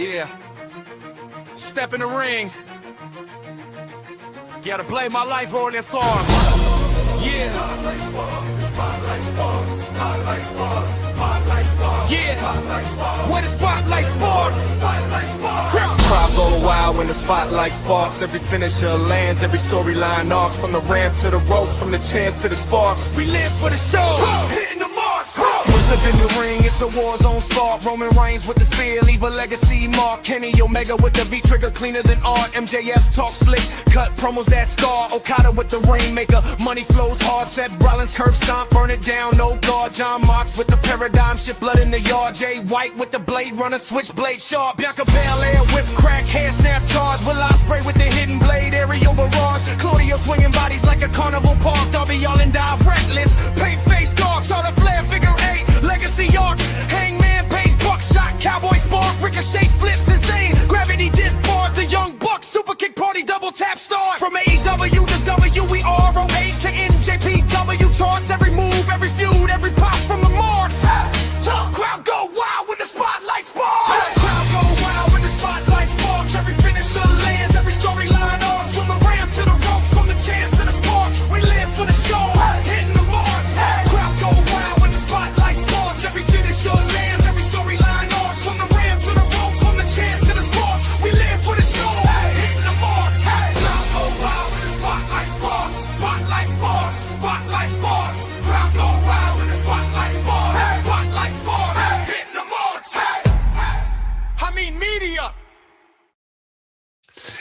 Yeah. Step in the ring. Gotta play my life on this song. Yeah. Yeah. Where the spotlight sparks. Crowd go wild when the spotlight sparks. Every finisher lands, every storyline arcs. From the ramp to the ropes, from the chance to the sparks. We live for the show. Hitting the marks. Once up in the ring, it's a war zone spark. Roman Reigns with the spear, leave a legacy mark. Kenny Omega with the V-trigger, cleaner than art. MJF talk slick, cut promos that scar. Okada with the rainmaker, money flows hard. Seth Rollins curb stomp, burn it down, no guard. John Mox with the paradigm, shit blood in the yard. Jay White with the blade runner, switchblade sharp. Bianca Belair, whip crack, hair snap charge. Will Ospreay with the hidden blade, aerial barrage. Claudio swinging bodies like a carnival park. Darby all in directless, paint face dark. Saw the flare figure eight, legacy arc. Hangman Page, buckshot, cowboy spark. Ricochet flips insane, gravity disbarred. The young buck, super kick party, double tap start. From AEW to WEROH to NJPW charts. Every move, every feud, every pop from the marks. Young crowd go wild when the spotlight sparks. Crowd go wild when the spotlight sparks. Every finisher lands, every storyline arcs. From the ramp to the ropes, from the chance to the sparks. We live for the show, hitting the marks. Crowd go wild when the spotlight sparks. Every finisher lands, every storyline arcs. From the ramp to the ropes, from the chance to the sparks. We live for the show, hitting the marks. Crowd go wild when the spotlight sparks. Spotlight sparks, spotlight sparks. Crowd go wild when the spotlight sparks. Spotlight sparks, hitting the marks. I mean media.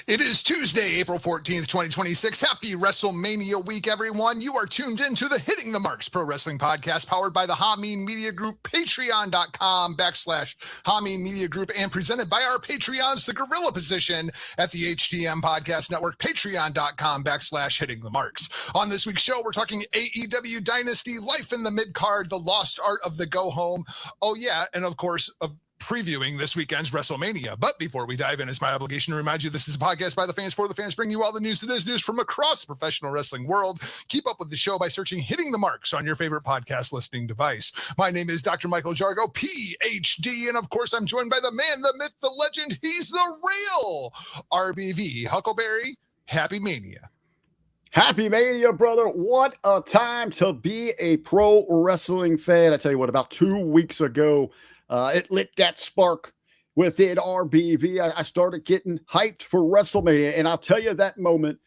It is Tuesday, April 14th, 2026. Happy WrestleMania week, everyone. You are tuned into the Hitting the Marks Pro Wrestling Podcast, powered by the Hameen Media Group, patreon.com/Hameen Media Group, and presented by our Patreons, the Gorilla Position at the HTM Podcast Network, patreon.com/Hitting the Marks. On this week's show, we're talking AEW Dynasty, life in the midcard, the lost art of the go home. Oh yeah, and of course, previewing this weekend's WrestleMania. But before we dive in, it's my obligation to remind you this is a podcast by the fans for the fans, bringing you all the news that is news from across the professional wrestling world. Keep up with the show by searching Hitting the Marks on your favorite podcast listening device. My name is Dr. Michael Jargo, PhD, and of course I'm joined by the man, the myth, the legend. He's the real RBV. Huckleberry, happy Mania. Happy Mania, brother. What a time to be a pro wrestling fan. I tell you what, about 2 weeks ago, it lit that spark within RBV. I started getting hyped for WrestleMania, and I'll tell you that moment,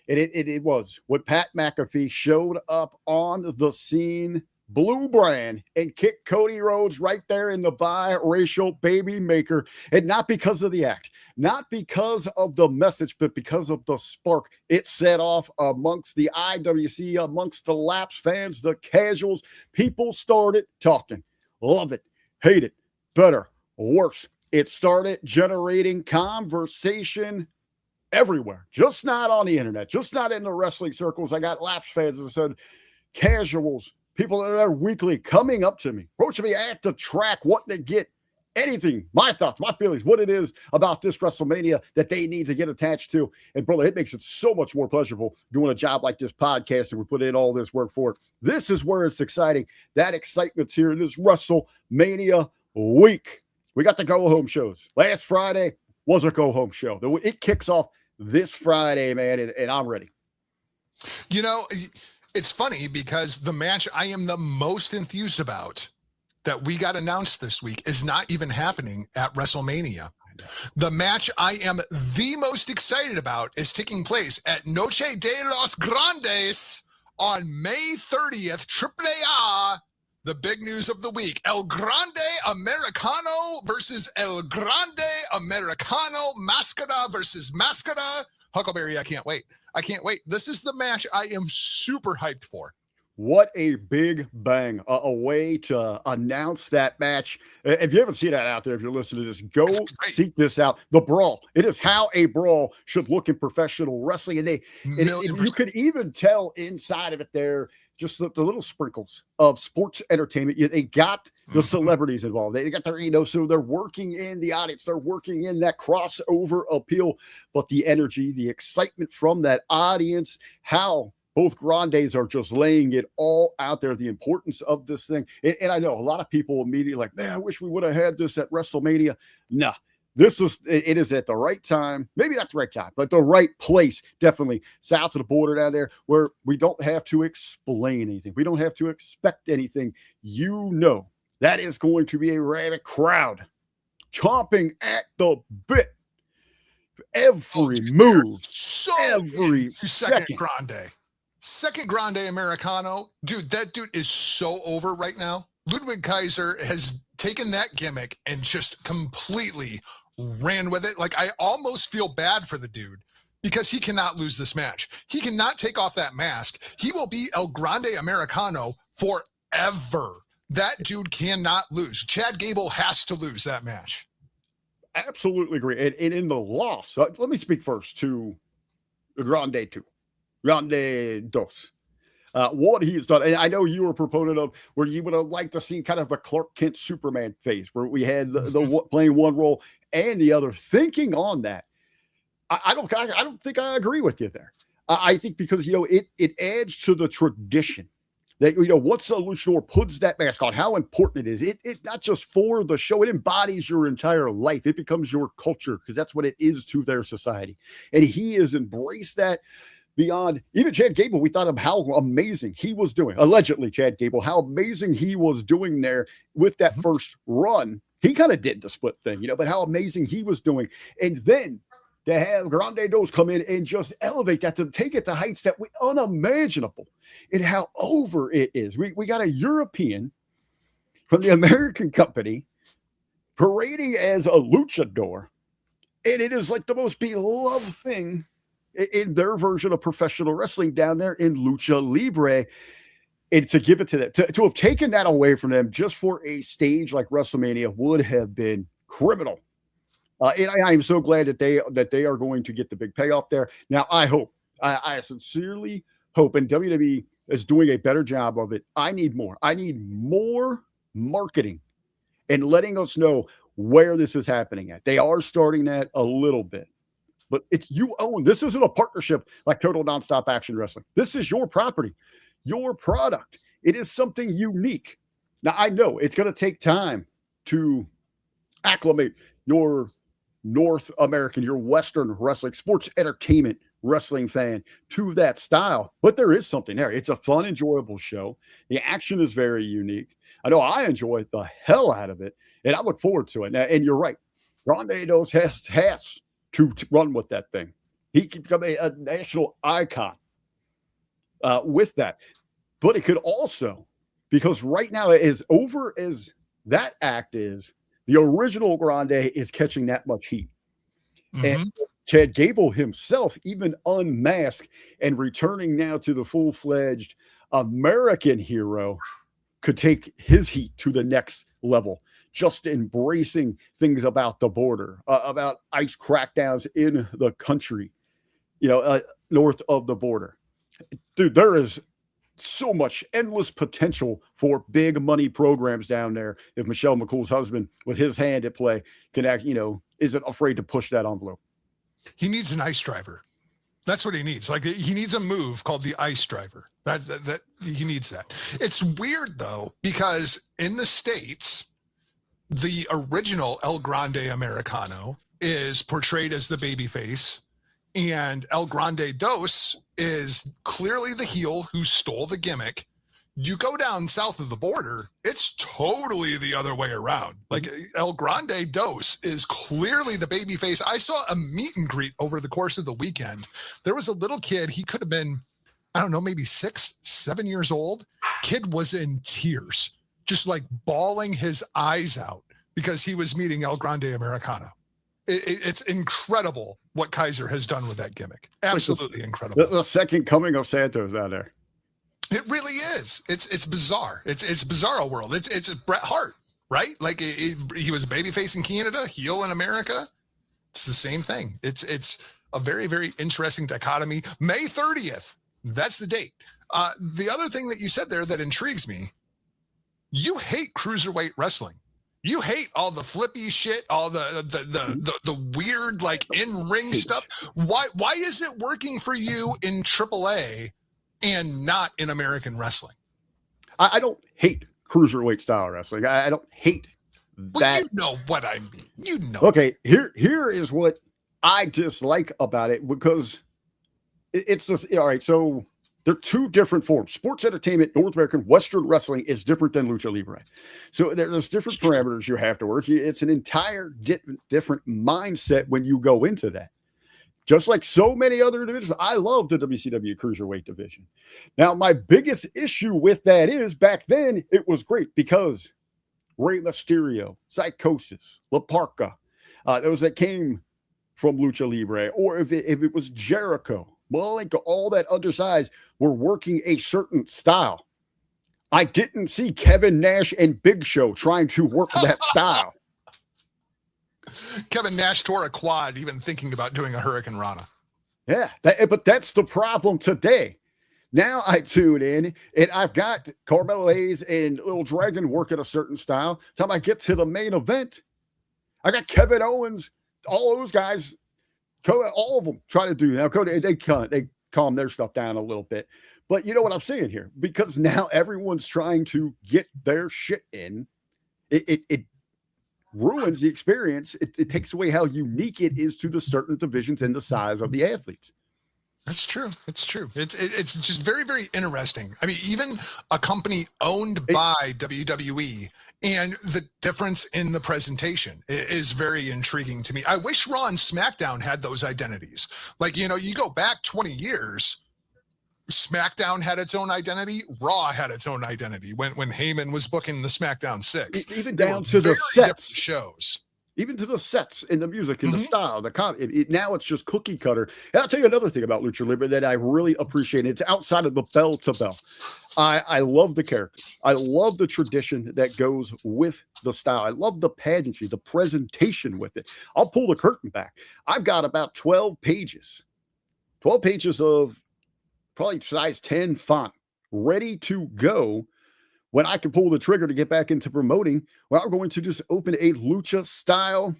it was when Pat McAfee showed up on the scene, blue brand, and kicked Cody Rhodes right there in the biracial baby maker, and not because of the act, not because of the message, but because of the spark it set off amongst the IWC, amongst the lapsed fans, the casuals. People started talking. Love it, hate it, better, worse. It started generating conversation everywhere, just not on the internet, just not in the wrestling circles. I got lapsed fans, as I said, casuals, people that are there weekly coming up to me, approaching me at the track, wanting to get anything, my thoughts, my feelings, what it is about this WrestleMania that they need to get attached to. And brother, it makes it so much more pleasurable doing a job like this podcast, and we put in all this work for it. This is where it's exciting. That excitement's here. This WrestleMania week. We got the go-home shows. Last Friday was a go-home show. It kicks off this Friday, man, and I'm ready. You know, it's funny because the match I am the most enthused about that we got announced this week is not even happening at WrestleMania. The match I am the most excited about is taking place at Noche de los Grandes on May 30th, AAA. The big news of the week, El Grande Americano versus El Grande Americano, Mascara versus Mascara. Huckleberry, I can't wait. I can't wait. This is the match I am super hyped for. What a big bang, a way to announce that match. If you haven't seen that out there, if you're listening to this, go seek this out. The brawl. It is how a brawl should look in professional wrestling. And you could even tell inside of it there, just the little sprinkles of sports entertainment. They got the celebrities involved. They got their, so they're working in the audience. They're working in that crossover appeal. But the energy, the excitement from that audience, how both Grandes are just laying it all out there, the importance of this thing. And I know a lot of people immediately like, man, I wish we would have had this at WrestleMania. Nah, it is at the right time, maybe not the right time, but the right place, definitely south of the border down there, where we don't have to explain anything. We don't have to expect anything. That is going to be a rabid crowd chomping at the bit. Every move, every second. Second Grande Americano. Dude, that dude is so over right now. Ludwig Kaiser has taken that gimmick and just completely ran with it. Like, I almost feel bad for the dude because he cannot lose this match. He cannot take off that mask. He will be El Grande Americano forever. That dude cannot lose. Chad Gable has to lose that match. Absolutely agree. And in the loss, let me speak first to Grande 2. Grande Dos. What he has done, and I know you were a proponent of where you would have liked to see kind of the Clark Kent Superman phase, where we had the playing one role and the other. Thinking on that, I don't think I agree with you there. I think because it adds to the tradition that once a luchador puts that mask on, how important it is. It not just for the show, it embodies your entire life. It becomes your culture because that's what it is to their society, and he has embraced that. Beyond even Chad Gable, we thought of how amazing he was doing. Allegedly, Chad Gable, how amazing he was doing there with that first run. He kind of did the split thing, but how amazing he was doing. And then to have Grande Dos come in and just elevate that, to take it to heights that we unimaginable in how over it is. We got a European from the American company parading as a luchador, and it is like the most beloved thing in their version of professional wrestling down there in Lucha Libre. And to give it to them, to have taken that away from them just for a stage like WrestleMania would have been criminal. And I am so glad that they are going to get the big payoff there. Now, I sincerely hope, and WWE is doing a better job of it. I need more. I need more marketing and letting us know where this is happening at. They are starting that a little bit. But it's you own. This isn't a partnership like Total Nonstop Action Wrestling. This is your property, your product. It is something unique. Now, I know it's going to take time to acclimate your North American, your Western wrestling, sports entertainment wrestling fan to that style. But there is something there. It's a fun, enjoyable show. The action is very unique. I know I enjoy the hell out of it, and I look forward to it. Now, and you're right. Grande Dos has to run with that thing. He can become a national icon with that. But it could also, because right now, as over as that act is, the original Grande is catching that much heat. Mm-hmm. And Chad Gable himself, even unmasked and returning now to the full-fledged American hero, could take his heat to the next level. Just embracing things about the border, about ICE crackdowns in the country, north of the border. Dude, there is so much endless potential for big money programs down there. If Michelle McCool's husband, with his hand at play, can act, isn't afraid to push that envelope. He needs an ICE driver. That's what he needs. Like, he needs a move called the ICE driver. That he needs that. It's weird though, because in the States, the original El Grande Americano is portrayed as the babyface, and El Grande Dos is clearly the heel who stole the gimmick. You go down south of the border, it's totally the other way around. Like, El Grande Dos is clearly the babyface. I saw a meet and greet over the course of the weekend. There was a little kid. He could have been, I don't know, maybe 6, 7 years old. Kid was in tears, just like bawling his eyes out because he was meeting El Grande Americano. It's incredible what Kaiser has done with that gimmick. Absolutely incredible. The second coming of Santos out there. It really is. It's bizarre. It's bizarro world. It's Bret Hart, right? Like he was a babyface in Canada, heel in America. It's the same thing. It's a very, very interesting dichotomy. May 30th. That's the date. The other thing that you said there that intrigues me, you hate cruiserweight wrestling. You hate all the flippy shit, all the weird like in-ring stuff. Why is it working for you in AAA and not in American wrestling? I don't hate cruiserweight style wrestling. I don't hate Well, you know what I mean. You know. Okay, here is what I dislike about it, because it's just, all right, so they're two different forms. Sports entertainment, North American Western wrestling is different than Lucha Libre. So there's different parameters you have to work. It's an entire different mindset when you go into that. Just like so many other divisions, I love the WCW Cruiserweight division. Now, my biggest issue with that is back then it was great because Rey Mysterio, Psychosis, La Parca, those that came from Lucha Libre, or if it was Jericho, Malenko, all that undersized were working a certain style. I didn't see Kevin Nash and Big Show trying to work that style. Kevin Nash tore a quad even thinking about doing a Hurricane Rana. Yeah, but that's the problem today. Now I tune in and I've got Carmelo Hayes and Little Dragon working a certain style. Time I get to the main event, I got Kevin Owens, all those guys, all of them try to do now. They calm their stuff down a little bit. But you know what I'm saying here? Because now everyone's trying to get their shit in. It ruins the experience. It takes away how unique it is to the certain divisions and the size of the athletes. That's true. It's true. It's just very, very interesting. I mean, even a company owned by WWE and the difference in the presentation is very intriguing to me. I wish Raw and SmackDown had those identities. Like, you go back 20 years, SmackDown had its own identity. Raw had its own identity when Heyman was booking the SmackDown 6. Even down to the sets. Shows. Even to the sets and the music and the style, now it's just cookie cutter. And I'll tell you another thing about Lucha Libre that I really appreciate. It's outside of the bell to bell. I love the characters. I love the tradition that goes with the style. I love the pageantry, the presentation with it. I'll pull the curtain back. I've got about 12 pages of probably size 10 font ready to go. When I can pull the trigger to get back into promoting, well, I'm going to just open a Lucha style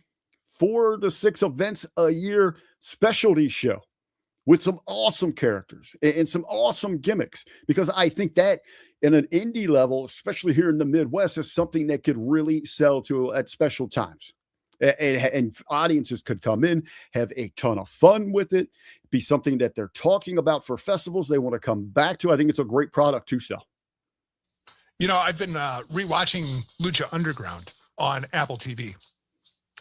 4 to 6 events a year specialty show with some awesome characters and some awesome gimmicks, because I think that in an indie level, especially here in the Midwest, is something that could really sell to at special times. And audiences could come in, have a ton of fun with it, be something that they're talking about for festivals they want to come back to. I think it's a great product to sell. I've been rewatching Lucha Underground on Apple TV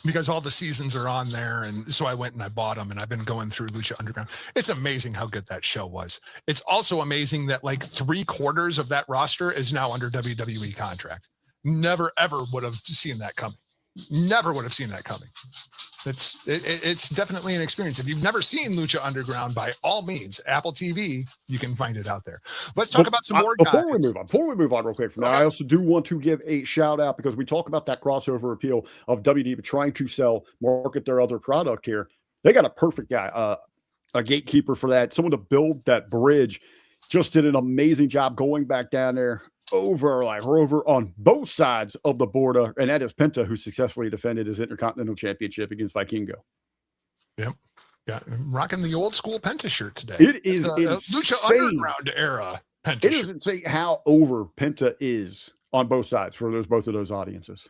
because all the seasons are on there. And so I went and I bought them, and I've been going through Lucha Underground. It's amazing how good that show was. It's also amazing that like 3/4 of that roster is now under WWE contract. Never, ever would have seen that coming. Never would have seen that coming. It's definitely an experience. If you've never seen Lucha Underground, by all means, Apple TV, you can find it out there. Let's talk about some more guys. Before we move on real quick from now, I also do want to give a shout out, because we talk about that crossover appeal of WWE trying to market their other product here. They got a perfect guy, a gatekeeper for that, someone to build that bridge. Just did an amazing job going back down there over on both sides of the border, and that is Penta, who successfully defended his Intercontinental Championship against Vikingo. Yep. Yeah, I'm rocking the old school Penta shirt today. It is Lucha Underground era Penta shirt. It doesn't say how over Penta is on both sides for both of those audiences.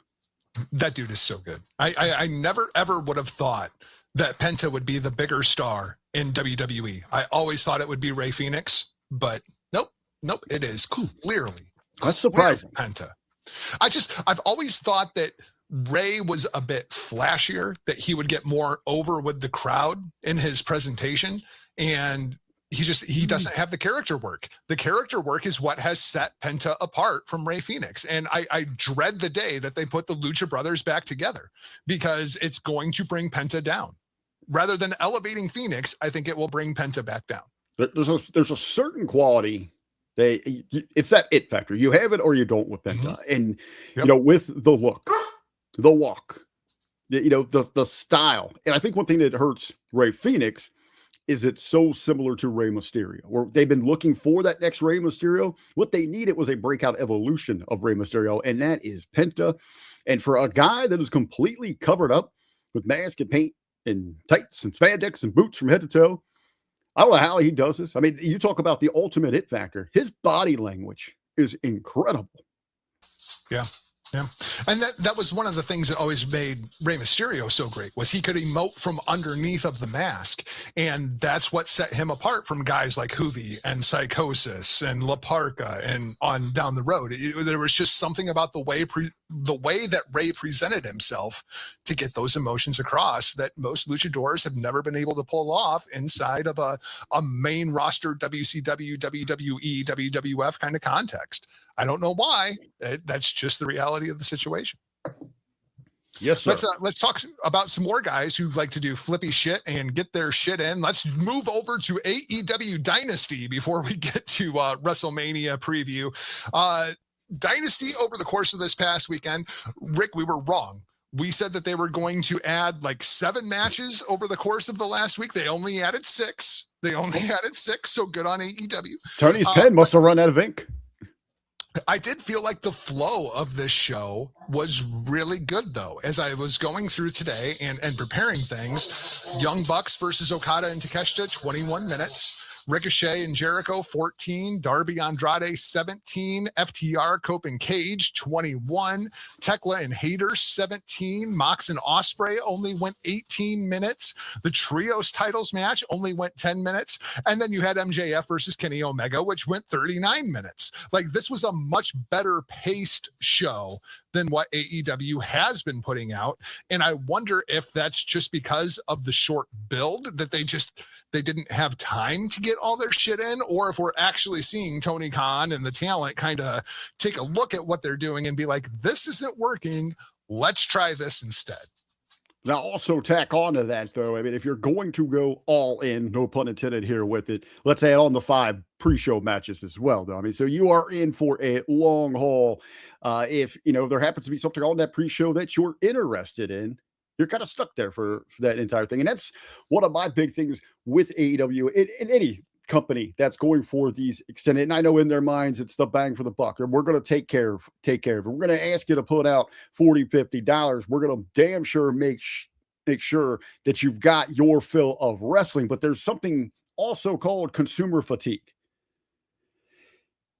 That dude is so good. I never ever would have thought that Penta would be the bigger star in WWE. I always thought it would be Rey Fenix, but nope, it is clearly. That's surprising. Penta. I've always thought that Ray was a bit flashier, that he would get more over with the crowd in his presentation, and he doesn't have the character work. The character work is what has set Penta apart from Rey Fenix, and I dread the day that they put the Lucha Brothers back together, because it's going to bring Penta down. Rather than elevating Phoenix, I think it will bring Penta back down. There's a certain quality. It's that it factor. You have it or you don't with Penta. And, with the look, the walk, the style. And I think one thing that hurts Rey Fenix is it's so similar to Rey Mysterio, where they've been looking for that next Rey Mysterio. What they needed was a breakout evolution of Rey Mysterio, and that is Penta. And for a guy that is completely covered up with mask and paint and tights and spandex and boots from head to toe, I don't know how he does this. I mean, you talk about the ultimate it factor. His body language is incredible. Yeah. Yeah. And that was one of the things that always made Rey Mysterio so great, was he could emote from underneath of the mask. And that's what set him apart from guys like Hoovy and Psychosis and La Parca and on down the road. There was just something about the way that Rey presented himself to get those emotions across that most luchadors have never been able to pull off inside of a main roster WCW, WWE, WWF kind of context. I don't know why. That's just the reality of the situation. Yes, sir. Let's talk about some more guys who like to do flippy shit and get their shit in. Let's move over to AEW Dynasty before we get to WrestleMania preview. Dynasty over the course of this past weekend, Rick, we were wrong. We said that they were going to add like 7 matches over the course of the last week. They only added 6. So good on AEW. Tony's pen must have run out of ink. I did feel like the flow of this show was really good, though. As I was going through today and preparing things, Young Bucks versus Okada and Takeshita, 21 minutes. Ricochet and Jericho, 14. Darby Andrade, 17. FTR, Cope and Cage, 21. Tekla and Hayter, 17. Mox and Ospreay only went 18 minutes. The Trios titles match only went 10 minutes. And then you had MJF versus Kenny Omega, which went 39 minutes. Like, this was a much better paced show than what AEW has been putting out. And I wonder if that's just because of the short build, that they didn't have time to get all their shit in, or if we're actually seeing Tony Khan and the talent kind of take a look at what they're doing and be like, this isn't working. Let's try this instead. Now, also tack on to that, though. I mean, if you're going to go all in, no pun intended here with it, let's add on the 5 pre-show matches as well, though. I mean, so you are in for a long haul. If, there happens to be something on that pre-show that you're interested in, you're kind of stuck there for that entire thing. And that's one of my big things with AEW in any company that's going for these extended. And I know in their minds, it's the bang for the buck. And we're going to take care of it. We're going to ask you to put out $40, $50. We're going to damn sure make sure that you've got your fill of wrestling. But there's something also called consumer fatigue.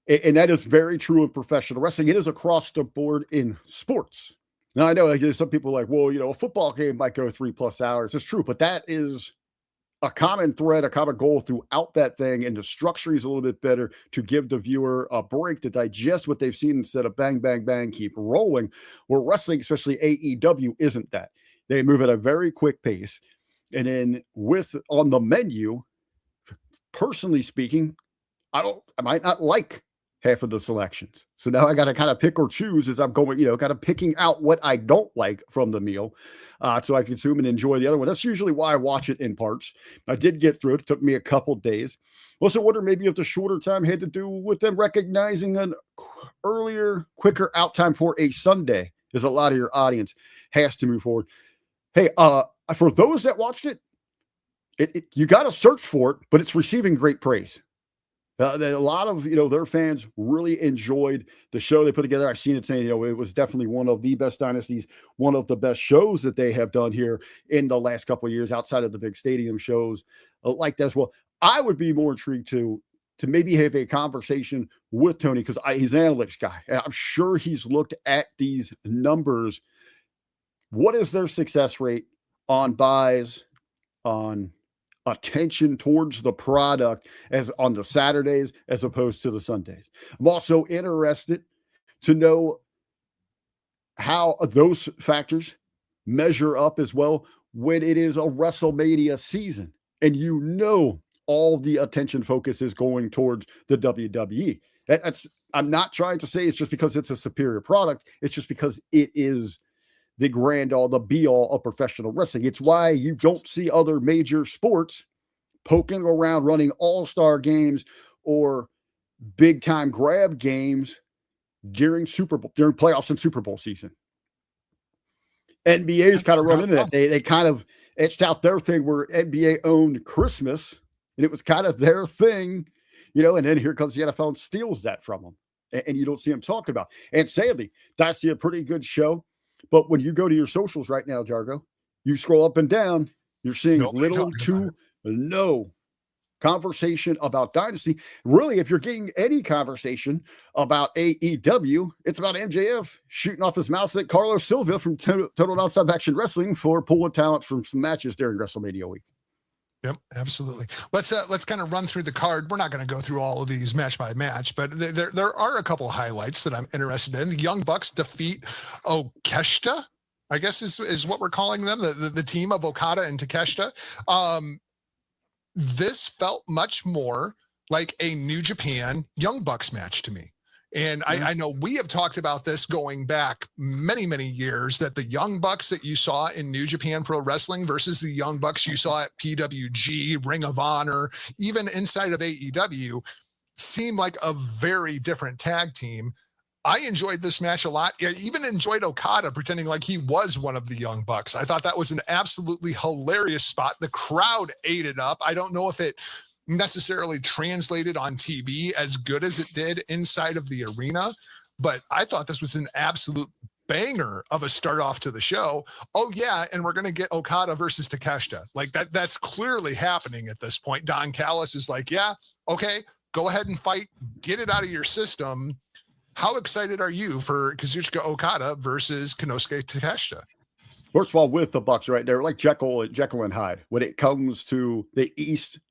And that is very true in professional wrestling. It is across the board in sports. Now, I know some people are like, well, a football game might go 3+ hours. It's true, but that is a common thread, a common goal throughout that thing. And the structure is a little bit better to give the viewer a break to digest what they've seen instead of bang, bang, bang, keep rolling. Where wrestling, especially AEW, isn't that. They move at a very quick pace. And then on the menu, personally speaking, I might not like half of the selections. So now I got to kind of pick or choose as I'm going, kind of picking out what I don't like from the meal so I consume and enjoy the other one. That's usually why I watch it in parts. I did get through it. It took me a couple days. Also wonder maybe if the shorter time had to do with them recognizing an earlier, quicker out time for a Sunday, as a lot of your audience has to move forward. Hey, for those that watched it, you got to search for it, but it's receiving great praise. A lot of, their fans really enjoyed the show they put together. I've seen it saying, it was definitely one of the best dynasties, one of the best shows that they have done here in the last couple of years outside of the big stadium shows like that as well. I would be more intrigued to maybe have a conversation with Tony because he's an analytics guy. I'm sure he's looked at these numbers. What is their success rate on buys, on attention towards the product as on the Saturdays as opposed to the Sundays? I'm also interested to know how those factors measure up as well when it is a WrestleMania season and all the attention focus is going towards the WWE. I'm not trying to say it's just because it's a superior product. It's just because it is the grand all, the be all of professional wrestling. It's why you don't see other major sports poking around running all-star games or big time grab games during playoffs and Super Bowl season. NBA's kind of run into that. They kind of etched out their thing where NBA owned Christmas and it was kind of their thing, and then here comes the NFL and steals that from them. And you don't see them talking about. And sadly, that's a pretty good show. But when you go to your socials right now, Jargo, you scroll up and down, you're seeing little to no conversation about Dynasty. Really, if you're getting any conversation about AEW, it's about MJF shooting off his mouth at Carlos Silva from Total Nonstop Action Wrestling for pulling talent from some matches during WrestleMania week. Yep, absolutely. Let's kind of run through the card. We're not going to go through all of these match by match, but there are a couple highlights that I'm interested in. The Young Bucks defeat Okeshta, I guess is what we're calling them, the team of Okada and Takeshita. This felt much more like a New Japan Young Bucks match to me. And I know we have talked about this going back many, many years, that the Young Bucks that you saw in New Japan Pro Wrestling versus the Young Bucks you saw at PWG, Ring of Honor, even inside of AEW, seem like a very different tag team. I enjoyed this match a lot. I even enjoyed Okada pretending like he was one of the Young Bucks. I thought that was an absolutely hilarious spot. The crowd ate it up. I don't know if it necessarily translated on TV as good as it did inside of the arena, but I thought this was an absolute banger of a start off to the show. Oh yeah, and we're going to get Okada versus Takeshita. Like that's clearly happening at this point. Don Callis is like, yeah, okay, go ahead and fight, get it out of your system. How excited are you for Kazuchika Okada versus Konosuke Takeshita? First of all, with the Bucks right there, like Jekyll and Hyde, when it comes to the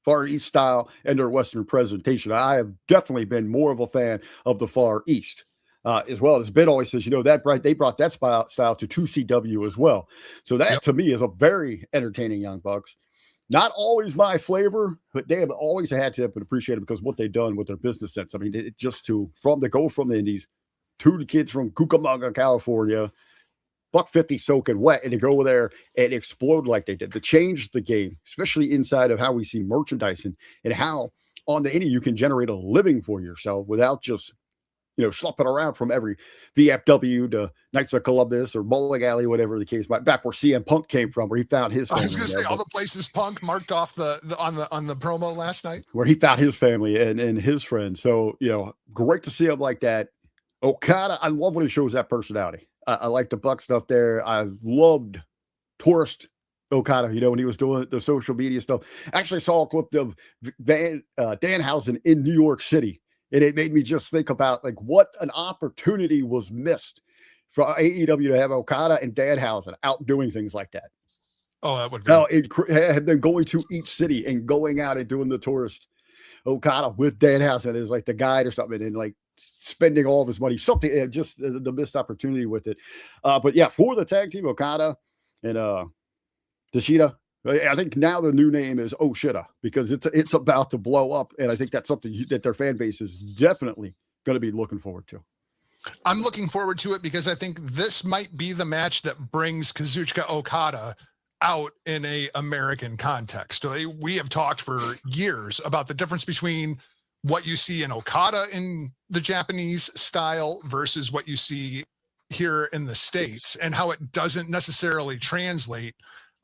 Far East style and their Western presentation, I have definitely been more of a fan of the Far East, as well. As Ben always says, they brought that style to 2CW as well. So that to me is a very entertaining Young Bucks. Not always my flavor, but they have always had to appreciate it because of what they've done with their business sense. I mean, from the Indies to the kids from Cucamonga, California, $150 soaking wet, and to go there and explode like they did, to change the game, especially inside of how we see merchandising and how on the indie you can generate a living for yourself without just schlepping around from every VFW to Knights of Columbus or Bowling Alley, whatever the case might. Back where CM Punk came from, where he found his family. I was going to say all the places Punk marked off on the promo last night, where he found his family and his friends. So great to see him like that. Okada, I love when he shows that personality. I like the Buck stuff there. I've loved tourist Okada, when he was doing the social media stuff. Actually saw a clip of Danhausen in New York City, and it made me just think about like what an opportunity was missed for AEW to have Okada and Danhausen out doing things like that. Oh, that would be. Had them going to each city and going out and doing the tourist Okada with Danhausen as like the guide or something, and like spending all of his money, something, just the missed opportunity with it. But yeah, for the tag team, Okada and Tashida, I think now the new name is Oshida because it's about to blow up, and I think that's something that their fan base is definitely going to be looking forward to. I'm looking forward to it because I think this might be the match that brings Kazuchika Okada out in a American context. We have talked for years about the difference between what you see in Okada in the Japanese style versus what you see here in the States and how it doesn't necessarily translate.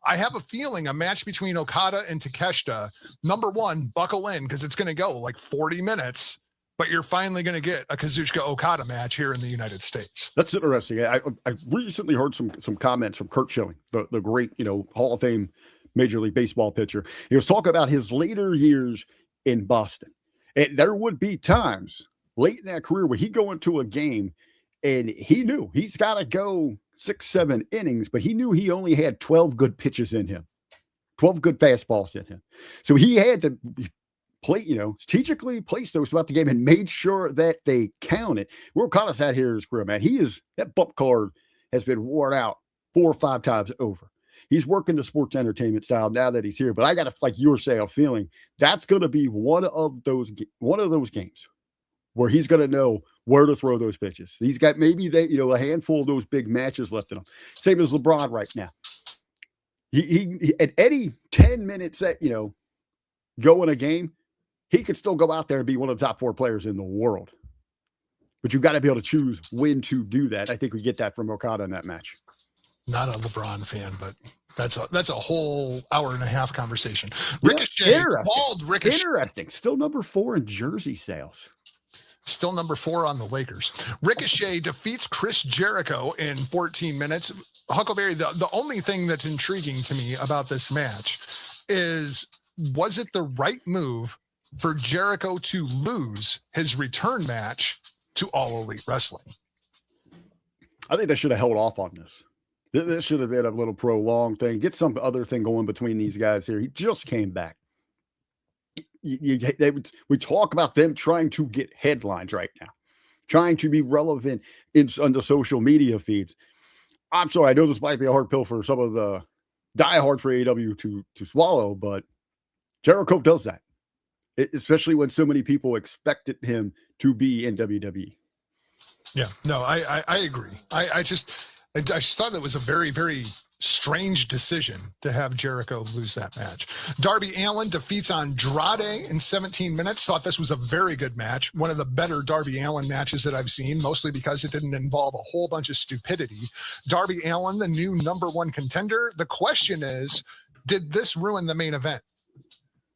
I have a feeling a match between Okada and Takeshita, number one, buckle in because it's going to go like 40 minutes, but you're finally going to get a Kazuchika Okada match here in the United States. That's interesting. I recently heard some comments from Kurt Schilling, the great, Hall of Fame Major League Baseball pitcher. He was talking about his later years in Boston. And there would be times late in that career where he'd go into a game and he knew he's got to go 6-7 innings, but he knew he only had 12 good pitches in him, 12 good fastballs in him. So he had to play, strategically place those throughout the game and made sure that they counted. Where Okada's at here in his career, man, that bump card has been worn out 4 or 5 times over. He's working the sports entertainment style now that he's here, but I got to, like you were saying, a feeling that's going to be one of those games where he's going to know where to throw those pitches. He's got maybe a handful of those big matches left in him. Same as LeBron right now. He at any 10-minute set, go in a game, he could still go out there and be one of the top 4 players in the world. But you've got to be able to choose when to do that. I think we get that from Okada in that match. Not a LeBron fan, but that's a whole hour and a half conversation. Ricochet, bald Ricochet. Interesting. Still number 4 in jersey sales. Still number 4 on the Lakers. Ricochet defeats Chris Jericho in 14 minutes. Huckleberry, the only thing that's intriguing to me about this match is was it the right move for Jericho to lose his return match to All Elite Wrestling? I think they should have held off on this. This should have been a little prolonged thing. Get some other thing going between these guys here. He just came back. We talk about them trying to get headlines right now, trying to be relevant on the social media feeds. I'm sorry, I know this might be a hard pill for some of the diehards for AEW to swallow, but Jericho does that, especially when so many people expected him to be in WWE. Yeah, no, I agree. I just thought that was a very, very strange decision to have Jericho lose that match. Darby Allin defeats Andrade in 17 minutes. Thought this was a very good match. One of the better Darby Allin matches that I've seen, mostly because it didn't involve a whole bunch of stupidity. Darby Allin, the new #1 contender. The question is, did this ruin the main event?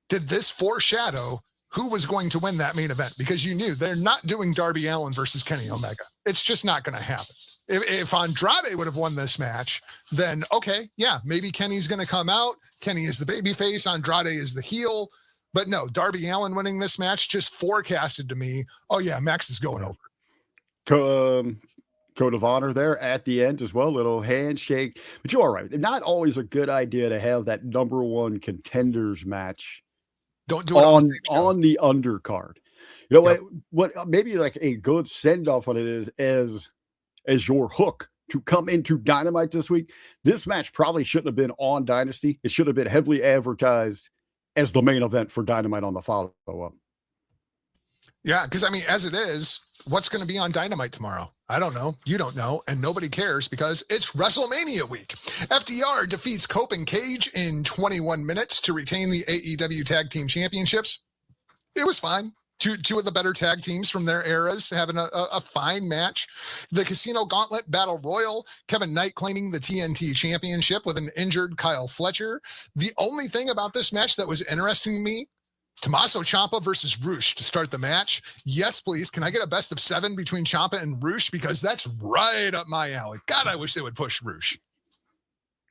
Did this foreshadow who was going to win that main event? Because you knew they're not doing Darby Allin versus Kenny Omega. It's just not going to happen. If Andrade would have won this match, then okay, yeah, maybe Kenny's going to come out. Kenny is the babyface, Andrade is the heel. But no, Darby Allin winning this match just forecasted to me, oh yeah, Max is going over. Code of honor there at the end as well, little handshake. But you're all right. Not always a good idea to have that #1 contenders match. Don't do it on the undercard. You know, Yep. what maybe like a good send off on it is as your hook to come into Dynamite this week. This match probably shouldn't have been on Dynasty. It should have been heavily advertised as the main event for Dynamite on the follow-up. Yeah, because I mean, as it is, what's going to be on Dynamite tomorrow? I don't know. You don't know. And nobody cares because it's WrestleMania week. FDR defeats Cope and Cage in 21 minutes to retain the AEW Tag Team Championships. It was fine. Two of the better tag teams from their eras having a fine match. The Casino Gauntlet Battle Royal, Kevin Knight claiming the TNT Championship with an injured Kyle Fletcher. The only thing about this match that was interesting to me, Tommaso Ciampa versus Rush to start the match. Yes, please. Can I get a best of 7 between Ciampa and Rush? Because that's right up my alley. God, I wish they would push Rush.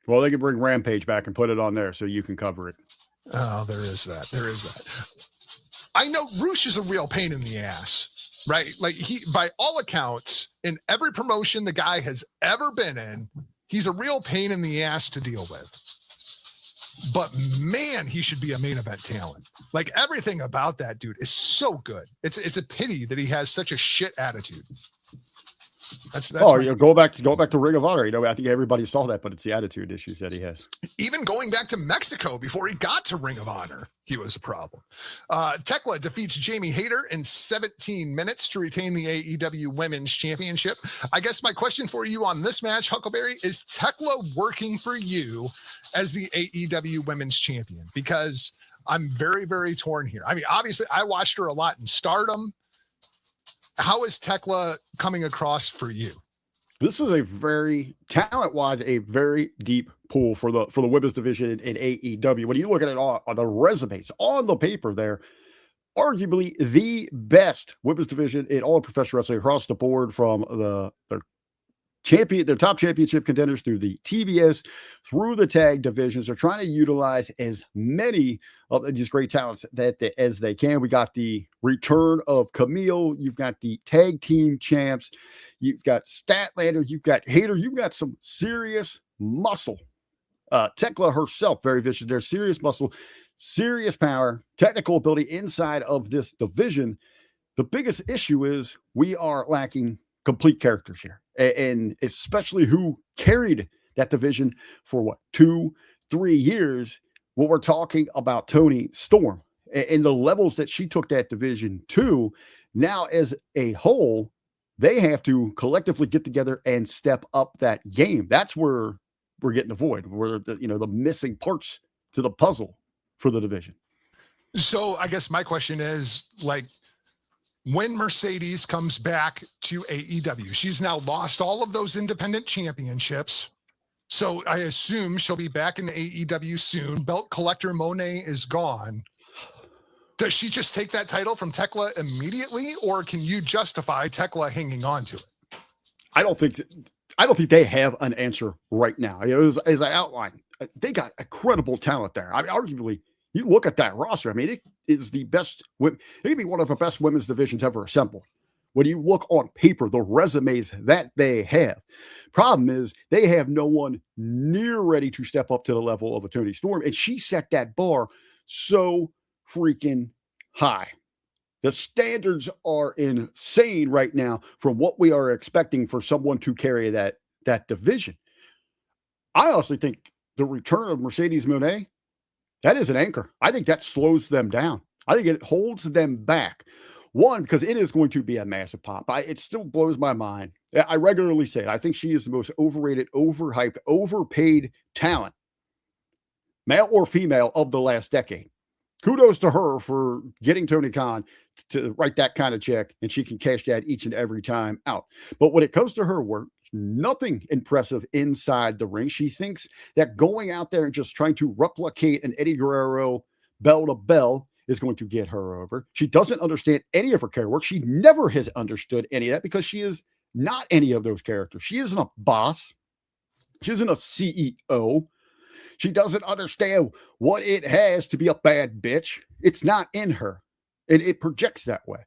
Well, they could bring Rampage back and put it on there so you can cover it. Oh, there is that. There is that. I know Rush is a real pain in the ass, right? Like he, by all accounts, in every promotion the guy has ever been in, he's a real pain in the ass to deal with. But man, he should be a main event talent. Like everything about that dude is so good. It's a pity that he has such a shit attitude. That's go back to Ring of Honor. You know, I think everybody saw that, but it's the attitude issues that he has. Even going back to Mexico before he got to Ring of Honor, he was a problem. Tekla defeats Jamie Hayter in 17 minutes to retain the AEW Women's Championship. I guess my question for you on this match, Huckleberry, is Tekla working for you as the AEW Women's Champion? Because I'm very, very torn here. I mean, obviously, I watched her a lot in Stardom. How is Tekla coming across for you? This is a very talent-wise, a very deep pool for the women's division in AEW. When you look at it on the resumes, on the paper there, arguably the best women's division in all of professional wrestling across the board, from their top championship contenders through the TBS, through the tag divisions. They're trying to utilize as many of these great talents as they can. We got the return of Camille. You've got the tag team champs. You've got Statlander. You've got Hayter. You've got some serious muscle. Tekla herself, very vicious. There's serious muscle, serious power, technical ability inside of this division. The biggest issue is we are lacking complete characters here, and especially who carried that division for 2-3 years. When we're talking about Toni Storm and the levels that she took that division to, now as a whole, they have to collectively get together and step up that game. That's where we're getting the void, where the missing parts to the puzzle for the division. So I guess my question is, like, when Mercedes comes back to AEW, she's now lost all of those independent championships. So I assume she'll be back in AEW soon. Belt collector Monet is gone. Does she just take that title from Tekla immediately, or can you justify Tekla hanging on to it? I don't think they have an answer right now. As I outlined, they got incredible talent there. I mean, arguably, You look at that roster. I mean, it is the best. It could be one of the best women's divisions ever assembled. When you look on paper, the resumes that they have. Problem is, they have no one near ready to step up to the level of a Toni Storm, and she set that bar so freaking high. The standards are insane right now from what we are expecting for someone to carry that division. I honestly think the return of Mercedes Moné, that is an anchor. I think that slows them down. I think it holds them back. One, because it is going to be a massive pop. It still blows my mind. I regularly say it. I think she is the most overrated, overhyped, overpaid talent, male or female, of the last decade. Kudos to her for getting Tony Khan to write that kind of check, and she can cash that each and every time out. But when it comes to her work, nothing impressive inside the ring. She thinks that going out there and just trying to replicate an Eddie Guerrero bell to bell is going to get her over. She doesn't understand any of her character work. She never has understood any of that because she is not any of those characters. She isn't a boss. She isn't a CEO. She doesn't understand what it has to be a bad bitch. It's not in her. It projects that way.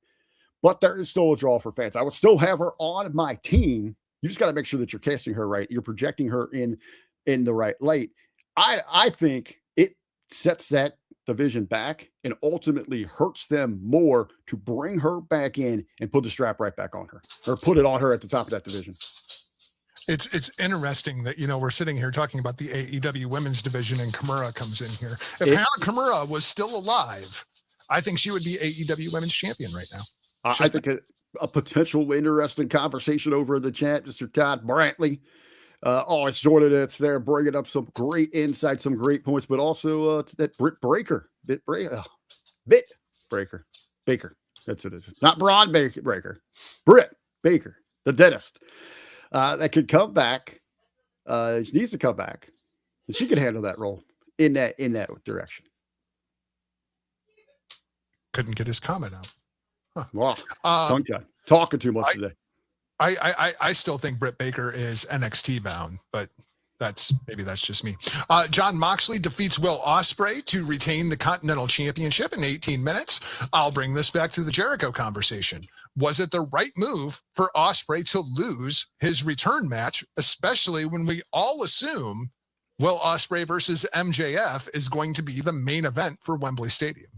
But there is still a draw for fans. I would still have her on my team. You just got to make sure that you're casting her right. You're projecting her in the right light. I think it sets that division back and ultimately hurts them more to bring her back in and put the strap right back on her, or put it on her at the top of that division. It's interesting that, we're sitting here talking about the AEW women's division and Kimura comes in here. If Hana Kimura was still alive, I think she would be AEW women's champion right now. I think a potential interesting conversation over in the chat, Mr. Todd Brantley. Always joining us there, bringing up some great insights, some great points, but also that Britt Baker. That's what it is. Not Braun Breaker. Britt Baker, the dentist. That could come back. She needs to come back. And she could handle that role in that direction. Couldn't get his comment out. Huh. Wow. Tongue-tied. Talking too much today. I still think Britt Baker is NXT bound, but maybe that's just me. John Moxley defeats Will Ospreay to retain the Continental Championship in 18 minutes. I'll bring this back to the Jericho conversation. Was it the right move for Ospreay to lose his return match, especially when we all assume Will Ospreay versus MJF is going to be the main event for Wembley Stadium?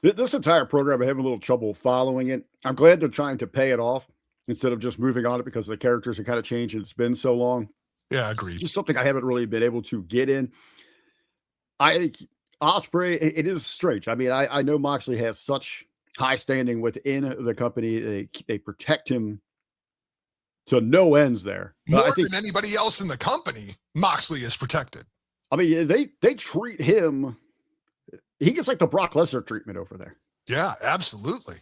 This entire program, I have a little trouble following it. I'm glad they're trying to pay it off instead of just moving on it because the characters have kind of changed and it's been so long. Yeah, agreed. Just something I haven't really been able to get in. I think Ospreay, it is strange. I mean, I know Moxley has such high standing within the company. They protect him to no ends there. More than anybody else in the company, Moxley is protected. I mean, they treat him. He gets like the Brock Lesnar treatment over there. Yeah, absolutely.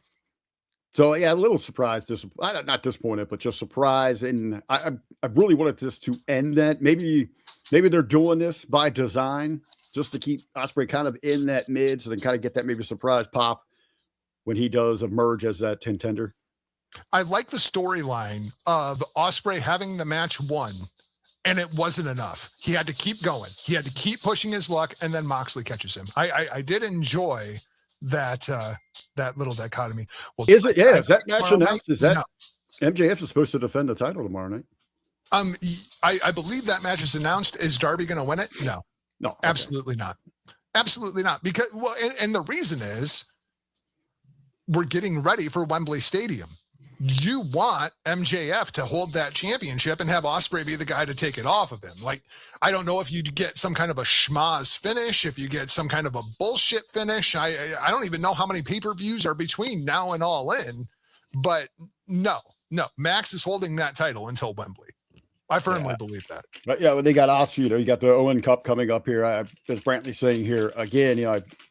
So yeah, a little surprised. Not disappointed, but just surprised. And I really wanted this to end that. Maybe they're doing this by design just to keep Ospreay kind of in that mid, so they kind of get that maybe surprise pop when he does emerge as that contender. I like the storyline of Ospreay having the match won, and it wasn't enough. He had to keep going. He had to keep pushing his luck, and then Moxley catches him. I did enjoy that little dichotomy. Well, is it? Yeah, is that match announced? Is that MJF is supposed to defend the title tomorrow night? I believe that match is announced. Is Darby going to win it? No, okay. Absolutely not. Absolutely not. Because and the reason is we're getting ready for Wembley Stadium. You want MJF to hold that championship and have Ospreay be the guy to take it off of him. Like, I don't know if you get some kind of a schmaz finish, if you get some kind of a bullshit finish. I don't even know how many pay-per-views are between now and All In, but no, Max is holding that title until Wembley. I firmly believe that. But yeah, when they got Ospreay, you got the Owen Cup coming up here. As Brantley saying here again,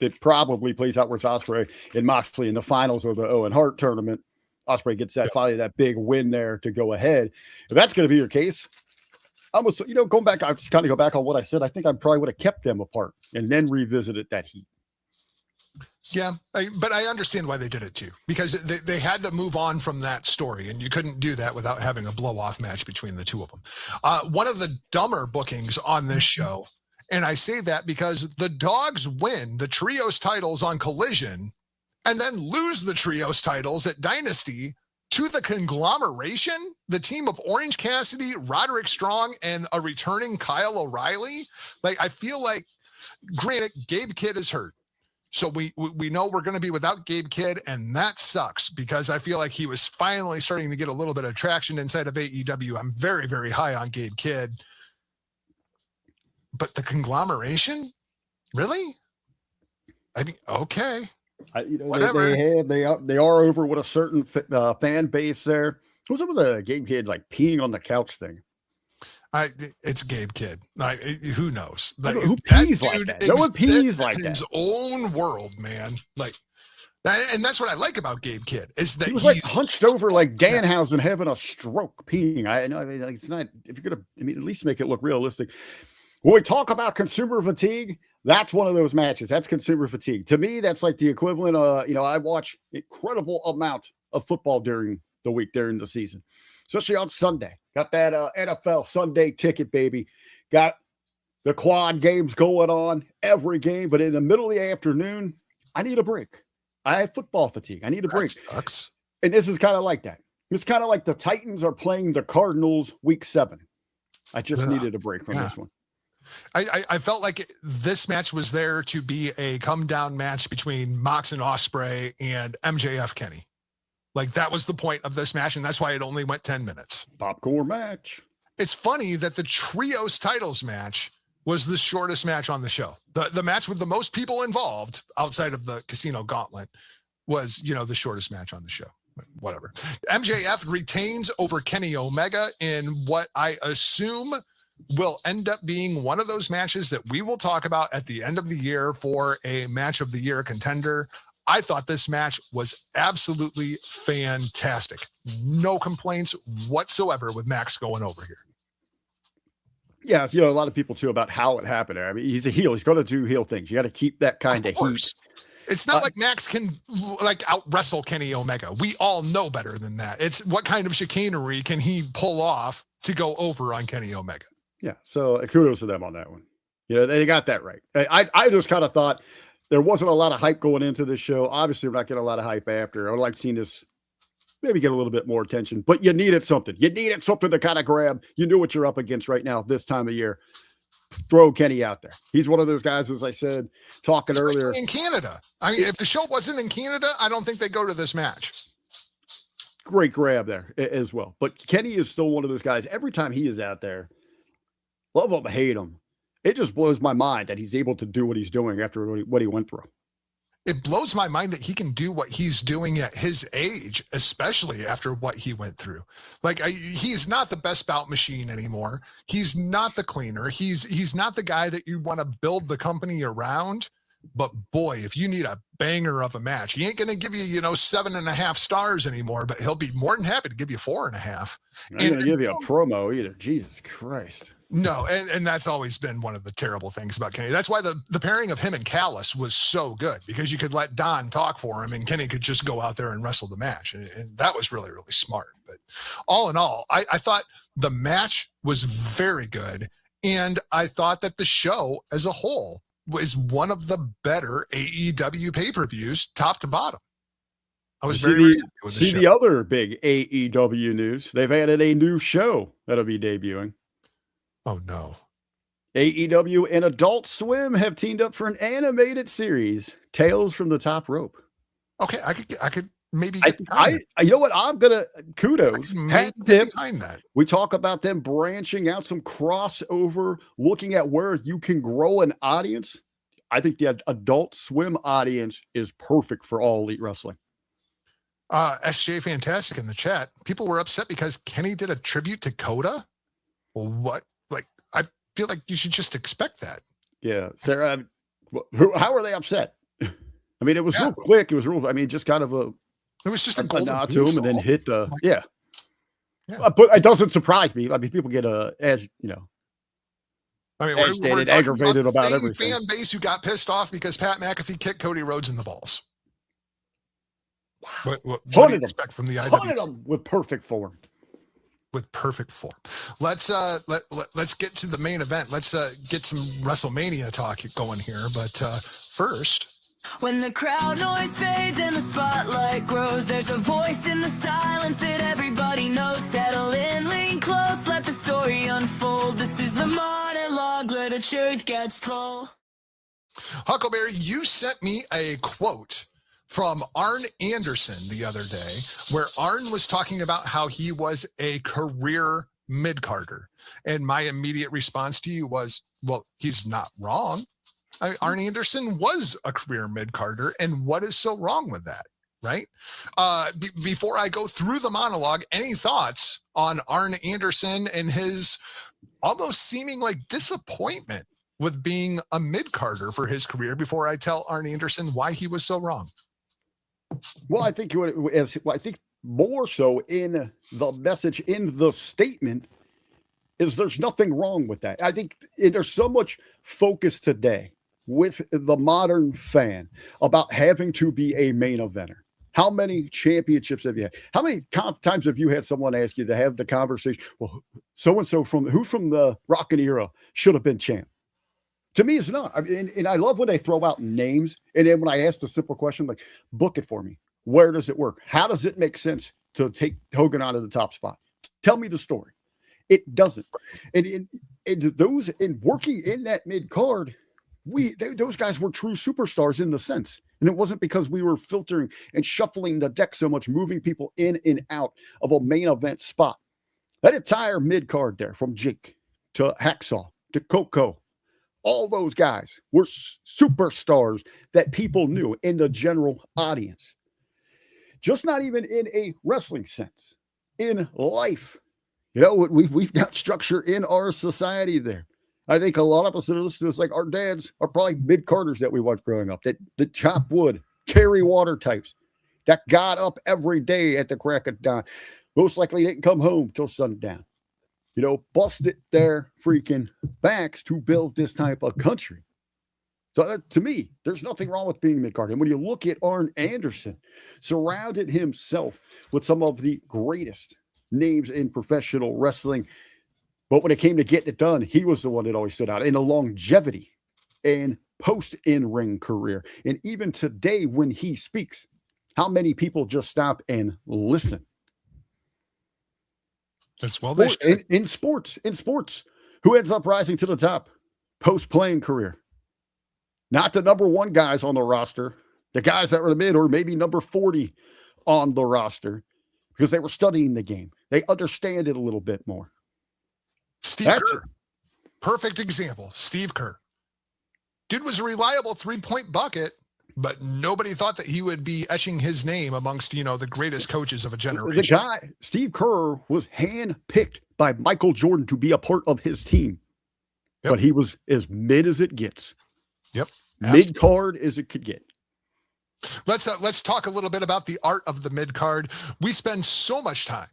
it probably plays out where it's Ospreay and Moxley in the finals of the Owen Hart tournament. Ospreay gets finally that big win there to go ahead. If that's going to be your case, almost, going back, I just kind of go back on what I said. I think I probably would have kept them apart and then revisited that heat. Yeah, but I understand why they did it too, because they had to move on from that story, and you couldn't do that without having a blow-off match between the two of them. One of the dumber bookings on this show And I say that because the Dogs win the Trios titles on Collision and then lose the Trios titles at Dynasty to the conglomeration, the team of Orange Cassidy, Roderick Strong, and a returning Kyle O'Reilly. Like, I feel like, granted, Gabe Kidd is hurt. So we know we're going to be without Gabe Kidd, and that sucks because I feel like he was finally starting to get a little bit of traction inside of AEW. I'm very, very high on Gabe Kidd. But the conglomeration? Really? I mean, okay. Whatever. They are over with a certain fan base there. What's up with the Gabe Kidd like peeing on the couch thing? It's Gabe Kidd. Who knows? Like, who pees like that? No one pees like that. His own world, man. Like, and that's what I like about Gabe Kidd is that he was like hunched over like Danhausen having a stroke peeing. I know. I mean, like, it's not. If you're gonna, I mean, at least make it look realistic. When we talk about consumer fatigue, that's one of those matches. That's consumer fatigue. To me, that's like the equivalent of, I watch incredible amount of football during the week, during the season, especially on Sunday. Got that NFL Sunday ticket, baby. Got the quad games going on every game, but in the middle of the afternoon, I need a break. I have football fatigue. I need a break. That sucks. And this is kind of like that. It's kind of like the Titans are playing the Cardinals week 7. I just needed a break from this one. I felt like this match was there to be a come down match between Mox and Ospreay and MJF Kenny. Like, that was the point of this match, and that's why it only went 10 minutes. Popcorn match. It's funny that the Trios titles match was the shortest match on the show. The match with the most people involved outside of the Casino Gauntlet was, the shortest match on the show. Whatever. MJF retains over Kenny Omega in what I assume will end up being one of those matches that we will talk about at the end of the year for a match of the year contender. I thought this match was absolutely fantastic. No complaints whatsoever with Max going over here. Yeah, a lot of people too about how it happened. I mean, he's a heel. He's going to do heel things. You got to keep that kind of heat. It's not like Max can out wrestle Kenny Omega. We all know better than that. It's what kind of chicanery can he pull off to go over on Kenny Omega? Yeah, so kudos to them on that one. They got that right. I just kind of thought there wasn't a lot of hype going into this show. Obviously, we're not getting a lot of hype after. I would like to see this maybe get a little bit more attention, but you needed something. You needed something to kind of grab. You knew what you're up against right now this time of year. Throw Kenny out there. He's one of those guys, as I said, talking earlier. In Canada. I mean, if the show wasn't in Canada, I don't think they go to this match. Great grab there as well. But Kenny is still one of those guys. Every time he is out there, love him, hate him, it just blows my mind that he's able to do what he's doing after what he went through. It blows my mind that he can do what he's doing at his age, especially after what he went through. Like, he's not the best bout machine anymore. He's not the cleaner. He's not the guy that you want to build the company around. But boy, if you need a banger of a match, he ain't going to give you, 7.5 stars anymore, but he'll be more than happy to give you 4.5. I'm going to give you a promo either. Jesus Christ. No, and that's always been one of the terrible things about Kenny. That's why the pairing of him and Callis was so good, because you could let Don talk for him and Kenny could just go out there and wrestle the match. And that was really, really smart. But all in all, I thought the match was very good. And I thought that the show as a whole was one of the better AEW pay-per-views top to bottom. I was very happy with the show. The other big AEW news. They've added a new show that'll be debuting. Oh, no. AEW and Adult Swim have teamed up for an animated series, Tales from the Top Rope. Okay, I could maybe get you know what? I'm going to kudos. Behind that. We talk about them branching out, some crossover, looking at where you can grow an audience. I think the Adult Swim audience is perfect for All Elite Wrestling. SJ Fantastic in the chat. People were upset because Kenny did a tribute to Coda. Well, what? Like, I feel like you should just expect that. Yeah. Sarah, how are they upset? I mean, it was real quick. It was real, just kind of it was just a golden nod to him and then hit the, yeah. But it doesn't surprise me. I mean, people get agitated, we're aggravated about everything. Fan base who got pissed off because Pat McAfee kicked Cody Rhodes in the balls. Wow. What do you expect from the IW? Punted him with perfect form. with perfect form. Let's get to the main event. Let's get some WrestleMania talk going here. But first, when the crowd noise fades and the spotlight grows, there's a voice in the silence that everybody knows. Settle in, lean close, let the story unfold. This is the monologue where the truth gets told. Huckleberry, you sent me a quote from Arn Anderson the other day, where Arn was talking about how he was a career mid-carder. And my immediate response to you was, well, he's not wrong. Arn Anderson was a career mid-carder, and what is so wrong with that, right? Before I go through the monologue, any thoughts on Arn Anderson and his almost seeming like disappointment with being a mid-carder for his career before I tell Arn Anderson why he was so wrong? Well, I think more so in the message, in the statement, is there's nothing wrong with that. I think there's so much focus today with the modern fan about having to be a main eventer. How many championships have you had? How many times have you had someone ask you to have the conversation? Well, so-and-so who from the Rockin' era should have been champ? To me, it's not. I mean, and I love when they throw out names. And then when I ask the simple question, like, book it for me. Where does it work? How does it make sense to take Hogan out of the top spot? Tell me the story. It doesn't. And those in working in that mid card, those guys were true superstars in the sense. And it wasn't because we were filtering and shuffling the deck so much, moving people in and out of a main event spot. That entire mid card there, from Jake to Hacksaw to Coco, all those guys were superstars that people knew in the general audience. Just not even in a wrestling sense, in life. You know, we've got structure in our society there. I think a lot of us that are listening to us, like our dads, are probably mid-carders that we watched growing up, that chop wood, carry water types, that got up every day at the crack of dawn. Most likely didn't come home till sundown. You know, busted their freaking backs to build this type of country. So to me, there's nothing wrong with being mid-card. And when you look at Arn Anderson, surrounded himself with some of the greatest names in professional wrestling. But when it came to getting it done, he was the one that always stood out in the longevity and post-in-ring career. And even today, when he speaks, how many people just stop and listen? As well, in sports, who ends up rising to the top post-playing career? Not the number one guys on the roster, the guys that were the mid or maybe number 40 on the roster, because they were studying the game. They understand it a little bit more. Steve Kerr, perfect example. Steve Kerr. Dude was a reliable three-point bucket, but nobody thought that he would be etching his name amongst, the greatest coaches of a generation. The guy, Steve Kerr, was handpicked by Michael Jordan to be a part of his team. Yep. But he was as mid as it gets. Yep. Mid-card as it could get. Let's talk a little bit about the art of the mid-card. We spend so much time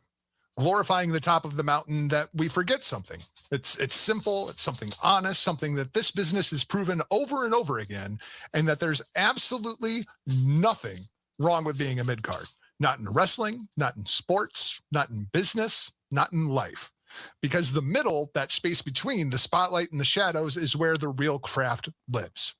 glorifying the top of the mountain that we forget something. It's simple. It's something honest, something that this business has proven over and over again, and that there's absolutely nothing wrong with being a mid-card. Not in wrestling, not in sports, not in business, not in life. Because the middle, that space between the spotlight and the shadows, is where the real craft lives.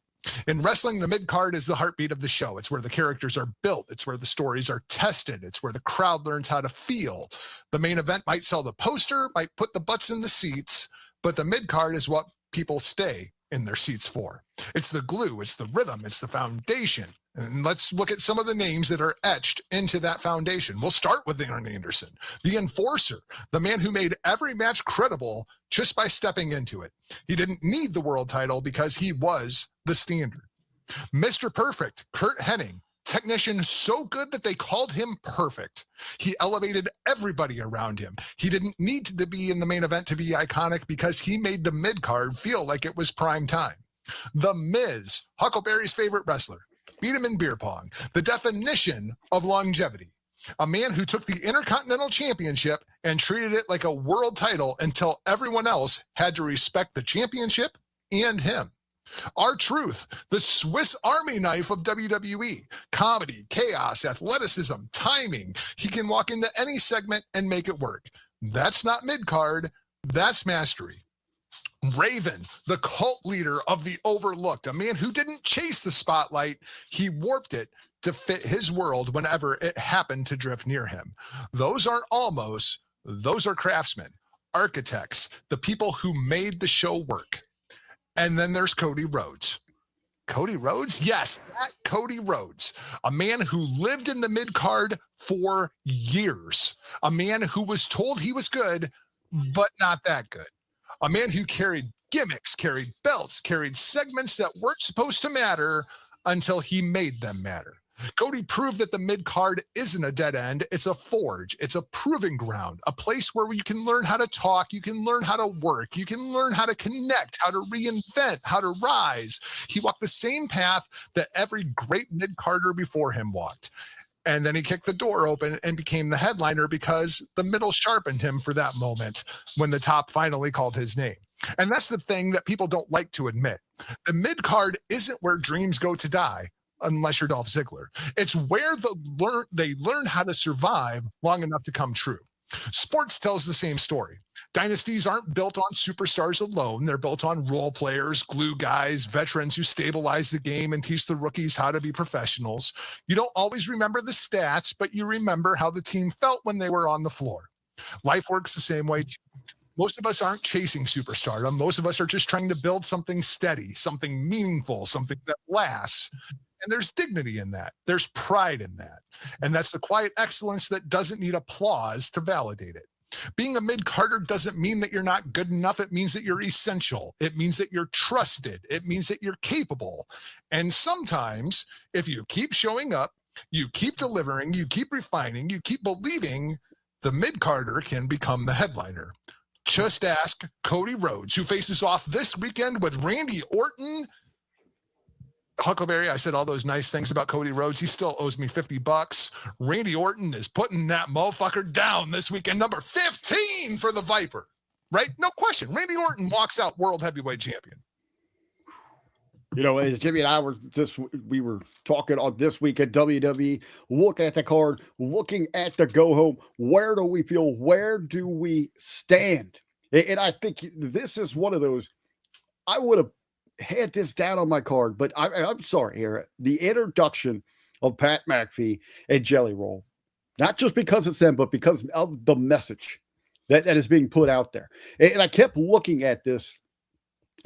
In wrestling, the mid-card is the heartbeat of the show. It's where the characters are built. It's where the stories are tested. It's where the crowd learns how to feel. The main event might sell the poster, might put the butts in the seats, but the mid-card is what people stay in their seats for. It's the glue. It's the rhythm. It's the foundation. And let's look at some of the names that are etched into that foundation. We'll start with Arn Anderson, the enforcer, the man who made every match credible just by stepping into it. He didn't need the world title because he was the standard. Mr. Perfect, Kurt Hennig, technician so good that they called him perfect. He elevated everybody around him. He didn't need to be in the main event to be iconic because he made the mid-card feel like it was prime time. The Miz, Huckleberry's favorite wrestler. Beat him in beer pong. The definition of longevity. A man who took the Intercontinental Championship and treated it like a world title until everyone else had to respect the championship and him. R-Truth, the Swiss Army knife of WWE. Comedy, chaos, athleticism, timing. He can walk into any segment and make it work. That's not mid-card. That's mastery. Raven, the cult leader of the Overlooked, a man who didn't chase the spotlight, he warped it to fit his world whenever it happened to drift near him. Those aren't almost, those are craftsmen, architects, the people who made the show work. And then there's Cody Rhodes. Cody Rhodes? Yes, that Cody Rhodes, a man who lived in the mid-card for years, a man who was told he was good, but not that good. A man who carried gimmicks, carried belts, carried segments that weren't supposed to matter until he made them matter. Cody proved that the mid-card isn't a dead end. It's a forge. It's a proving ground, a place where you can learn how to talk. You can learn how to work. You can learn how to connect, how to reinvent, how to rise. He walked the same path that every great mid-carder before him walked. And then he kicked the door open and became the headliner because the middle sharpened him for that moment when the top finally called his name. And that's the thing that people don't like to admit. The mid-card isn't where dreams go to die, unless you're Dolph Ziggler. It's where they learn how to survive long enough to come true. Sports tells the same story. Dynasties aren't built on superstars alone. They're built on role players, glue guys, veterans who stabilize the game and teach the rookies how to be professionals. You don't always remember the stats, but you remember how the team felt when they were on the floor. Life works the same way. Most of us aren't chasing superstardom. Most of us are just trying to build something steady, something meaningful, something that lasts. And there's dignity in that. There's pride in that. And that's the quiet excellence that doesn't need applause to validate it. Being a mid-carder doesn't mean that you're not good enough. It means that you're essential. It means that you're trusted. It means that you're capable. And sometimes, if you keep showing up, you keep delivering, you keep refining, you keep believing, the mid-carder can become the headliner. Just ask Cody Rhodes, who faces off this weekend with Randy Orton. Huckleberry, I said all those nice things about Cody Rhodes. He still owes me $50. Randy Orton is putting that motherfucker down this weekend. Number 15 for the Viper, right? No question. Randy Orton walks out world heavyweight champion. You know, as Jimmy and I we were talking on this week at WWE, looking at the card, looking at the go home. Where do we feel? Where do we stand? And I think this is one of those. I would have had this down on my card, but I'm sorry here. The introduction of Pat McAfee and Jelly Roll, not just because it's them, but because of the message that is being put out there. And I kept looking at this,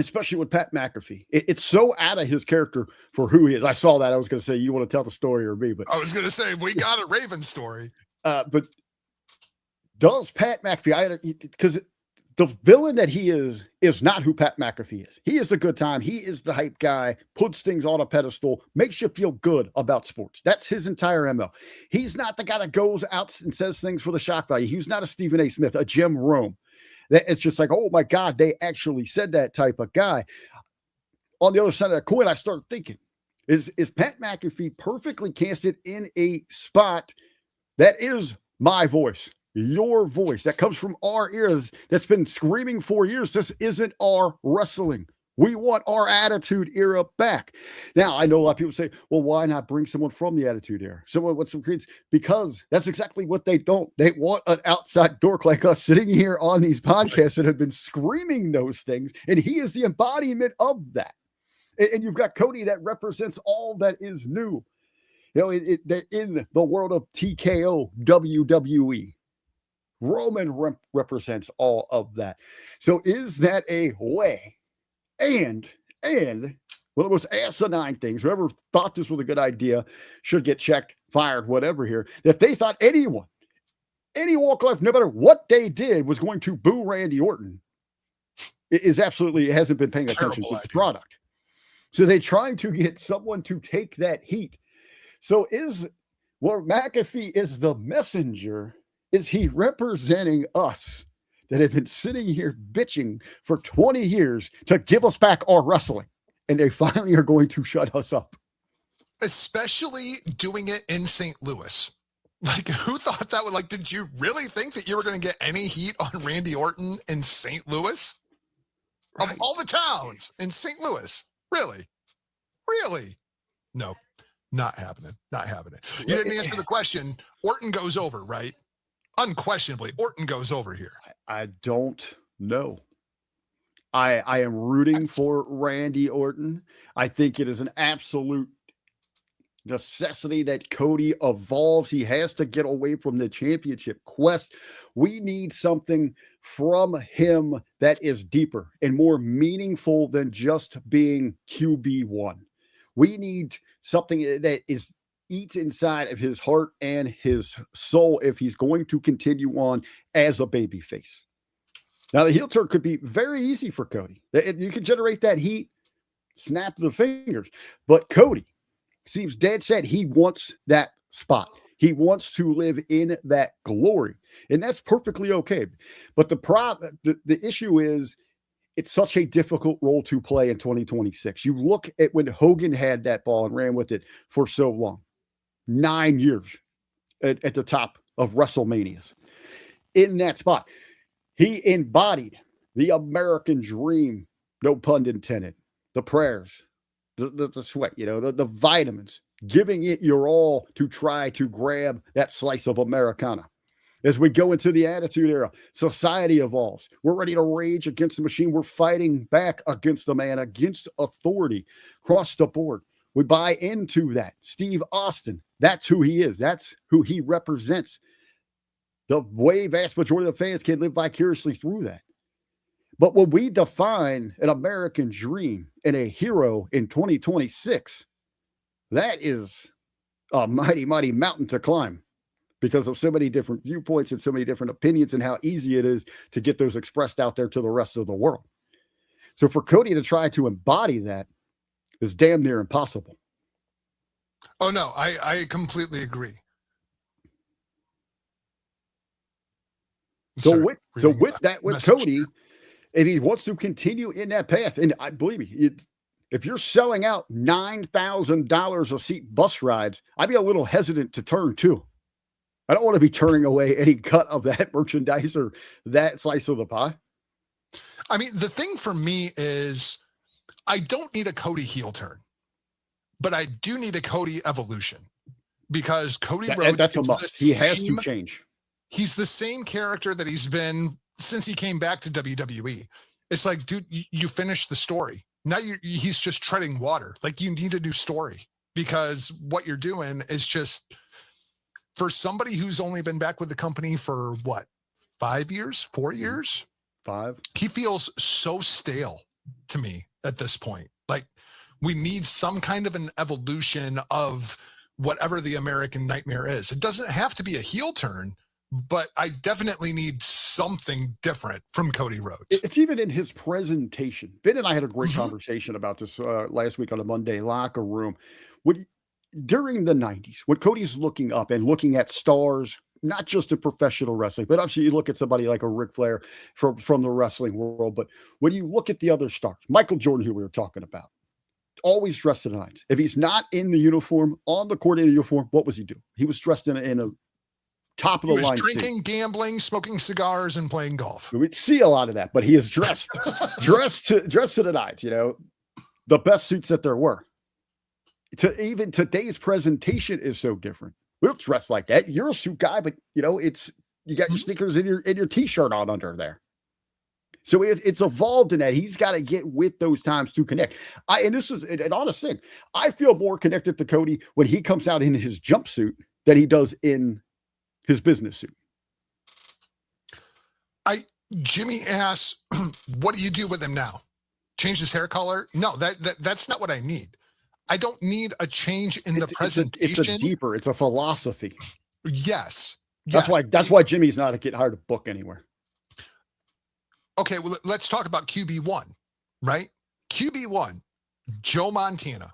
especially with Pat McAfee. It's so out of his character for who he is. I saw that. I was going to say, you want to tell the story or me? But I was going to say, we got a Raven story. But does Pat McAfee, because the villain that he is not who Pat McAfee is. He is the good time. He is the hype guy, puts things on a pedestal, makes you feel good about sports. That's his entire MO. He's not the guy that goes out and says things for the shock value. He's not a Stephen A. Smith, a Jim Rome. It's just like, oh my God, they actually said that type of guy. On the other side of that coin, I started thinking, is Pat McAfee perfectly casted in a spot that is my voice? Your voice that comes from our ears, that's been screaming for years. This isn't our wrestling. We want our Attitude Era back. Now, I know a lot of people say, well, why not bring someone from the Attitude Era? Someone with some creeds, because that's exactly what they don't. They want an outside dork like us sitting here on these podcasts that have been screaming those things. And he is the embodiment of that. And you've got Cody that represents all that is new. You know, in the world of TKO, WWE. Roman represents all of that. So is that a way? And one of those asinine things, whoever thought this was a good idea should get checked, fired, whatever here, that they thought anyone, any walk of life, no matter what they did, was going to boo Randy Orton. It is absolutely, it hasn't been paying attention to the product. So they trying to get someone to take that heat. So McAfee is the messenger. Is he representing us that have been sitting here bitching for 20 years to give us back our wrestling? And they finally are going to shut us up. Especially doing it in St. Louis. Like, who thought that would, did you really think that you were going to get any heat on Randy Orton in St. Louis? Right. Of all the towns in St. Louis? Really? Really? No, not happening. Not happening. You didn't answer the question. Orton goes over, right? unquestionably, Orton goes over here. I don't know. I am rooting for Randy Orton. I think it is an absolute necessity that Cody evolves. He has to get away from the championship quest. We need something from him that is deeper and more meaningful than just being QB1. We need something that eats inside of his heart and his soul if he's going to continue on as a babyface. Now, the heel turn could be very easy for Cody. You can generate that heat, snap the fingers. But Cody seems dead set. He wants that spot. He wants to live in that glory. And that's perfectly okay. But the issue is it's such a difficult role to play in 2026. You look at when Hogan had that ball and ran with it for so long. 9 years at the top of WrestleManias. In that spot. He embodied the American dream, no pun intended, the prayers, the sweat, the vitamins, giving it your all to try to grab that slice of Americana. As we go into the Attitude Era, society evolves. We're ready to rage against the machine. We're fighting back against the man, against authority, across the board. We buy into that. Steve Austin, that's who he is. That's who he represents. The way vast majority of the fans can live vicariously through that. But when we define an American dream and a hero in 2026, that is a mighty, mighty mountain to climb because of so many different viewpoints and so many different opinions and how easy it is to get those expressed out there to the rest of the world. So for Cody to try to embody that is damn near impossible. Oh, no, I completely agree. So with Cody, if he wants to continue in that path, and I believe me, if you're selling out $9,000 a seat bus rides, I'd be a little hesitant to turn too. I don't want to be turning away any cut of that merchandise or that slice of the pie. I mean, the thing for me is I don't need a Cody heel turn, but I do need a Cody evolution because Cody Rhodes, that's a must. He has to change. He's the same character that he's been since he came back to WWE. It's like, dude, you finished the story. Now he's just treading water. Like, you need a new story because what you're doing is just, for somebody who's only been back with the company for what, 5 years, 4 years? 5. He feels so stale to me at this point. Like, we need some kind of an evolution of whatever the American nightmare is. It doesn't have to be a heel turn, but I definitely need something different from Cody Rhodes. It's even in his presentation. Ben and I had a great conversation about this last week on a Monday Locker Room. During the 90s, when Cody's looking up and looking at stars, not just in professional wrestling, but obviously you look at somebody like a Ric Flair from the wrestling world. But when you look at the other stars, Michael Jordan, who we were talking about, always dressed to the nines. If he's not in the uniform, on the court in the uniform, what was he doing? He was dressed in a top of the line. Drinking, gambling, smoking cigars, and playing golf. We'd see a lot of that, but he is dressed to the nines. The best suits that there were. Even today's presentation is so different. We don't dress like that. You're a suit guy, but you got your sneakers and your t-shirt on under there. So it's evolved in that. He's got to get with those times to connect. And this is an honest thing. I feel more connected to Cody when he comes out in his jumpsuit than he does in his business suit. Jimmy asks, what do you do with him now? Change his hair color? No, that's not what I need. I don't need a change in the presentation. It's a philosophy. Yes. That's why Jimmy's not getting hired to book anywhere. Okay, well, let's talk about QB1, right? QB1, Joe Montana.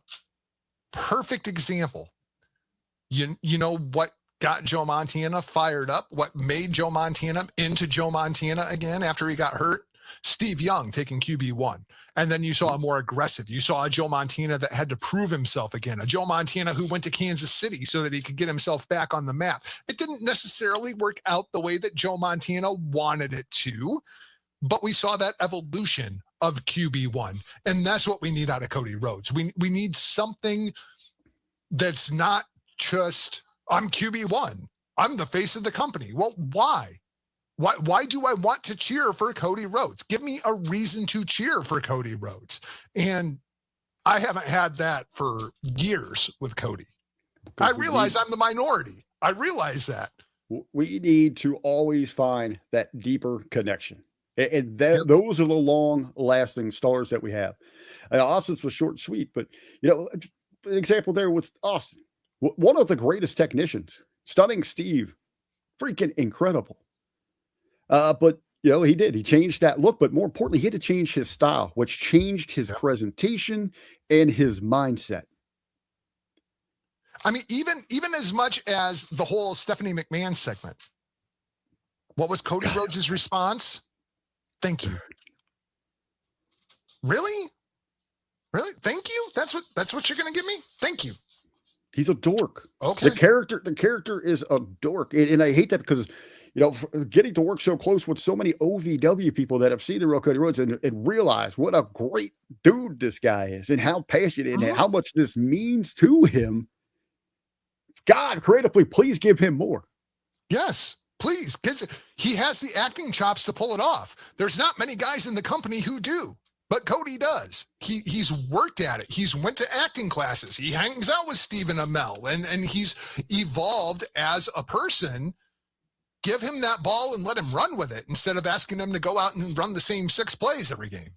Perfect example. You know what got Joe Montana fired up? What made Joe Montana into Joe Montana again after he got hurt? Steve Young taking QB1. And then you saw a more aggressive. You saw a Joe Montana that had to prove himself again. A Joe Montana who went to Kansas City so that he could get himself back on the map. It didn't necessarily work out the way that Joe Montana wanted it to, but we saw that evolution of QB1. And that's what we need out of Cody Rhodes. We need something that's not just, I'm QB1. I'm the face of the company. Well, why? Why do I want to cheer for Cody Rhodes? Give me a reason to cheer for Cody Rhodes. And I haven't had that for years with Cody. I realize I'm the minority. I realize that. We need to always find that deeper connection. And those are the long-lasting stars that we have. Austin's was short and sweet, but, an example there with Austin. One of the greatest technicians, Stunning Steve, freaking incredible. But, he did. He changed that look, but more importantly, he had to change his style, which changed his presentation and his mindset. I mean, even as much as the whole Stephanie McMahon segment, what was Cody Rhodes' response? Thank you. Really? Really? Thank you? That's what you're going to give me? Thank you. He's a dork. Okay. The character is a dork. And I hate that because, getting to work so close with so many OVW people that have seen the real Cody Rhodes and realize what a great dude this guy is and how passionate and how much this means to him. God, creatively, please give him more. Yes, please, because he has the acting chops to pull it off. There's not many guys in the company who do, but Cody does. He's worked at it. He's went to acting classes. He hangs out with Stephen Amell, and he's evolved as a person. Give him that ball and let him run with it instead of asking him to go out and run the same 6 plays every game.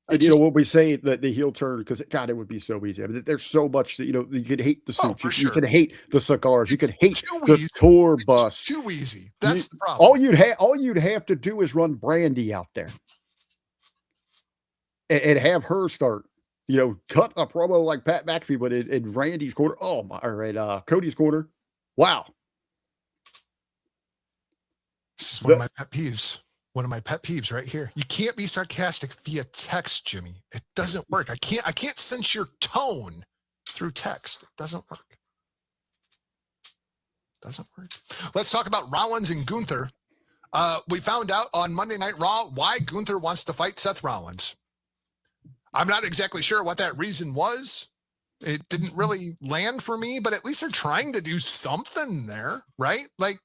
What we say that the heel turn, because God, it would be so easy. I mean, there's so much that you could hate the suits, you could hate the cigars, you could hate the tour bus. Too easy. That's the problem. All you'd have to do is run Brandy out there and have her start. Cut a promo like Pat McAfee, but in Randy's corner. Oh my! All right, Cody's corner. Wow. This is one of my pet peeves. One of my pet peeves right here. You can't be sarcastic via text, Jimmy. It doesn't work. I can't sense your tone through text. It doesn't work. Doesn't work. Let's talk about Rollins and Gunther. We found out on Monday Night Raw why Gunther wants to fight Seth Rollins. I'm not exactly sure what that reason was. It didn't really land for me, but at least they're trying to do something there, right? Like,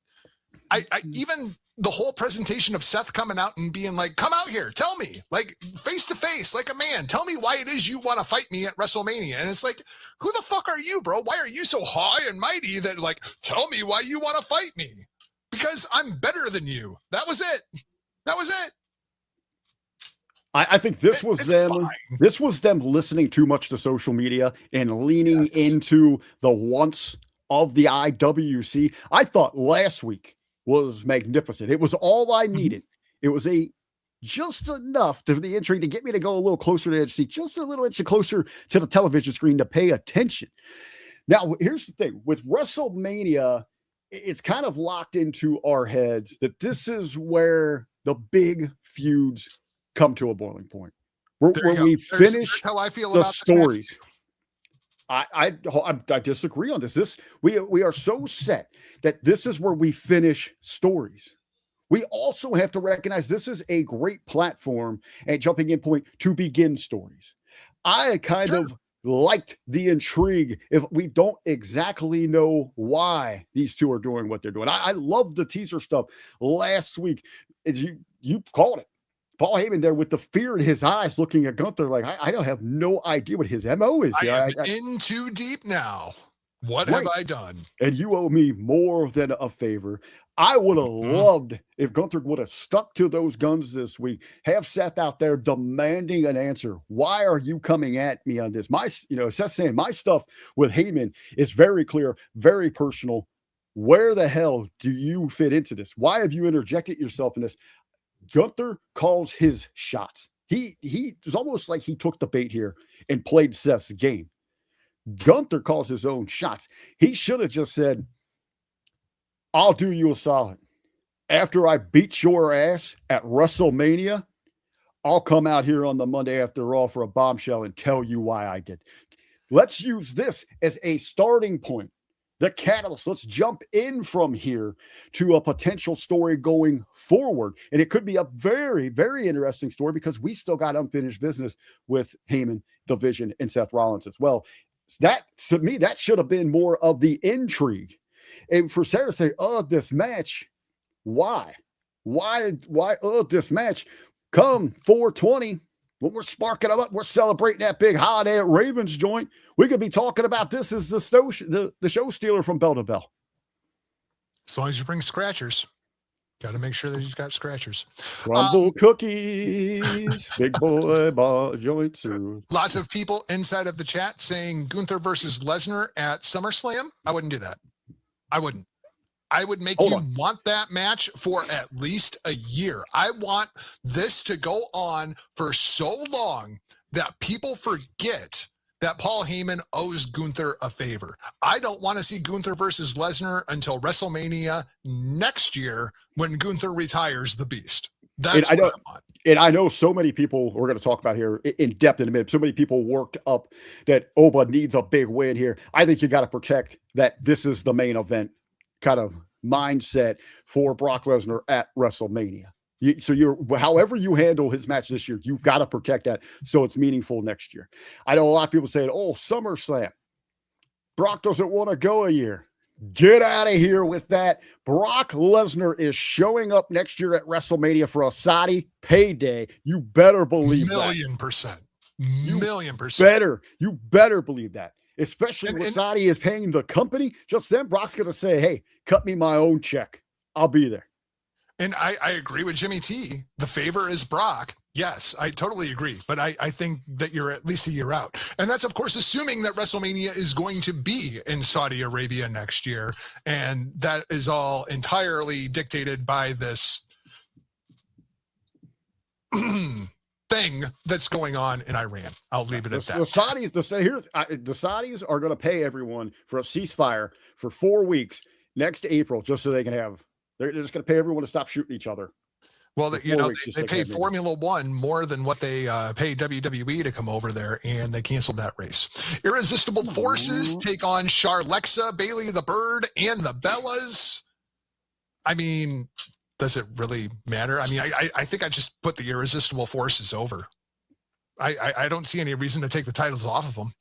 I even the whole presentation of Seth coming out and being like, come out here, tell me, like face to face, like a man, tell me why it is you want to fight me at WrestleMania. And it's like, who the fuck are you, bro? Why are you so high and mighty that like, tell me why you want to fight me? Because I'm better than you. That was it. That was it. I think this was them listening too much to social media and leaning into the wants of the IWC. I thought last week was magnificent. It was all I needed. It was just enough to the intrigue to get me to go a little closer to the edge seat, just a little inch closer to the television screen to pay attention. Now, here's the thing with WrestleMania, it's kind of locked into our heads that this is where the big feuds come to a boiling point. Where we finish how I feel the about stories. I disagree on this. We are so set that this is where we finish stories. We also have to recognize this is a great platform and jumping in point to begin stories. I kind of liked the intrigue if we don't exactly know why these two are doing what they're doing. I love the teaser stuff last week. You called it. Paul Heyman there with the fear in his eyes looking at Gunther like, I don't have no idea what his MO is. I am in too deep now. What have I done? And you owe me more than a favor. I would have loved if Gunther would have stuck to those guns this week, have Seth out there demanding an answer. Why are you coming at me on this? Seth saying my stuff with Heyman is very clear, very personal. Where the hell do you fit into this? Why have you interjected yourself in this? Gunther calls his shots. He was almost like he took the bait here and played Seth's game. Gunther calls his own shots. He should have just said, I'll do you a solid. After I beat your ass at WrestleMania, I'll come out here on the Monday after Raw for a bombshell and tell you why I did. Let's use this as a starting point. The catalyst. Let's jump in from here to a potential story going forward. And it could be a very, very interesting story because we still got unfinished business with Heyman, The Vision, and Seth Rollins as well. That, to me, that should have been more of the intrigue. And for Sarah to say, this match, why? Why this match? Come 420, when we're sparking them up, we're celebrating that big holiday at Ravens joint. We could be talking about this as the show stealer from bell to bell. As long as you bring scratchers. Got to make sure that he's got scratchers. Crumble cookies, big boy ball joints. Lots of people inside of the chat saying Gunther versus Lesnar at SummerSlam. I wouldn't do that. I wouldn't. I would make want that match for at least a year. I want this to go on for so long that people forget that Paul Heyman owes Gunther a favor. I don't want to see Gunther versus Lesnar until WrestleMania next year when Gunther retires the Beast. That's what I want. And I know so many people we're going to talk about here in depth in a minute. So many people worked up that Oba needs a big win here. I think you got to protect that this is the main event kind of mindset for Brock Lesnar at WrestleMania. However you handle his match this year, you've got to protect that so it's meaningful next year. I know a lot of people saying, SummerSlam, Brock doesn't want to go a year. Get out of here with that. Brock Lesnar is showing up next year at WrestleMania for a Saudi payday. You better believe that. $1,000,000%. You better believe that. Especially when Saudi is paying the company. Just then, Brock's going to say, hey, cut me my own check. I'll be there. And I agree with Jimmy T. The favor is Brock. Yes, I totally agree. But I think that you're at least a year out. And that's, of course, assuming that WrestleMania is going to be in Saudi Arabia next year. And that is all entirely dictated by this thing that's going on in Iran. I'll leave it at that. The Saudis are going to pay everyone for a ceasefire for 4 weeks next April, just so they can have. They're just going to pay everyone to stop shooting each other. Well, they pay Formula One more than what they pay WWE to come over there, and they canceled that race. Irresistible Forces take on Charlexa, Bailey the Bird, and the Bellas. I mean, does it really matter? I mean, I think I just put the Irresistible Forces over. I don't see any reason to take the titles off of them.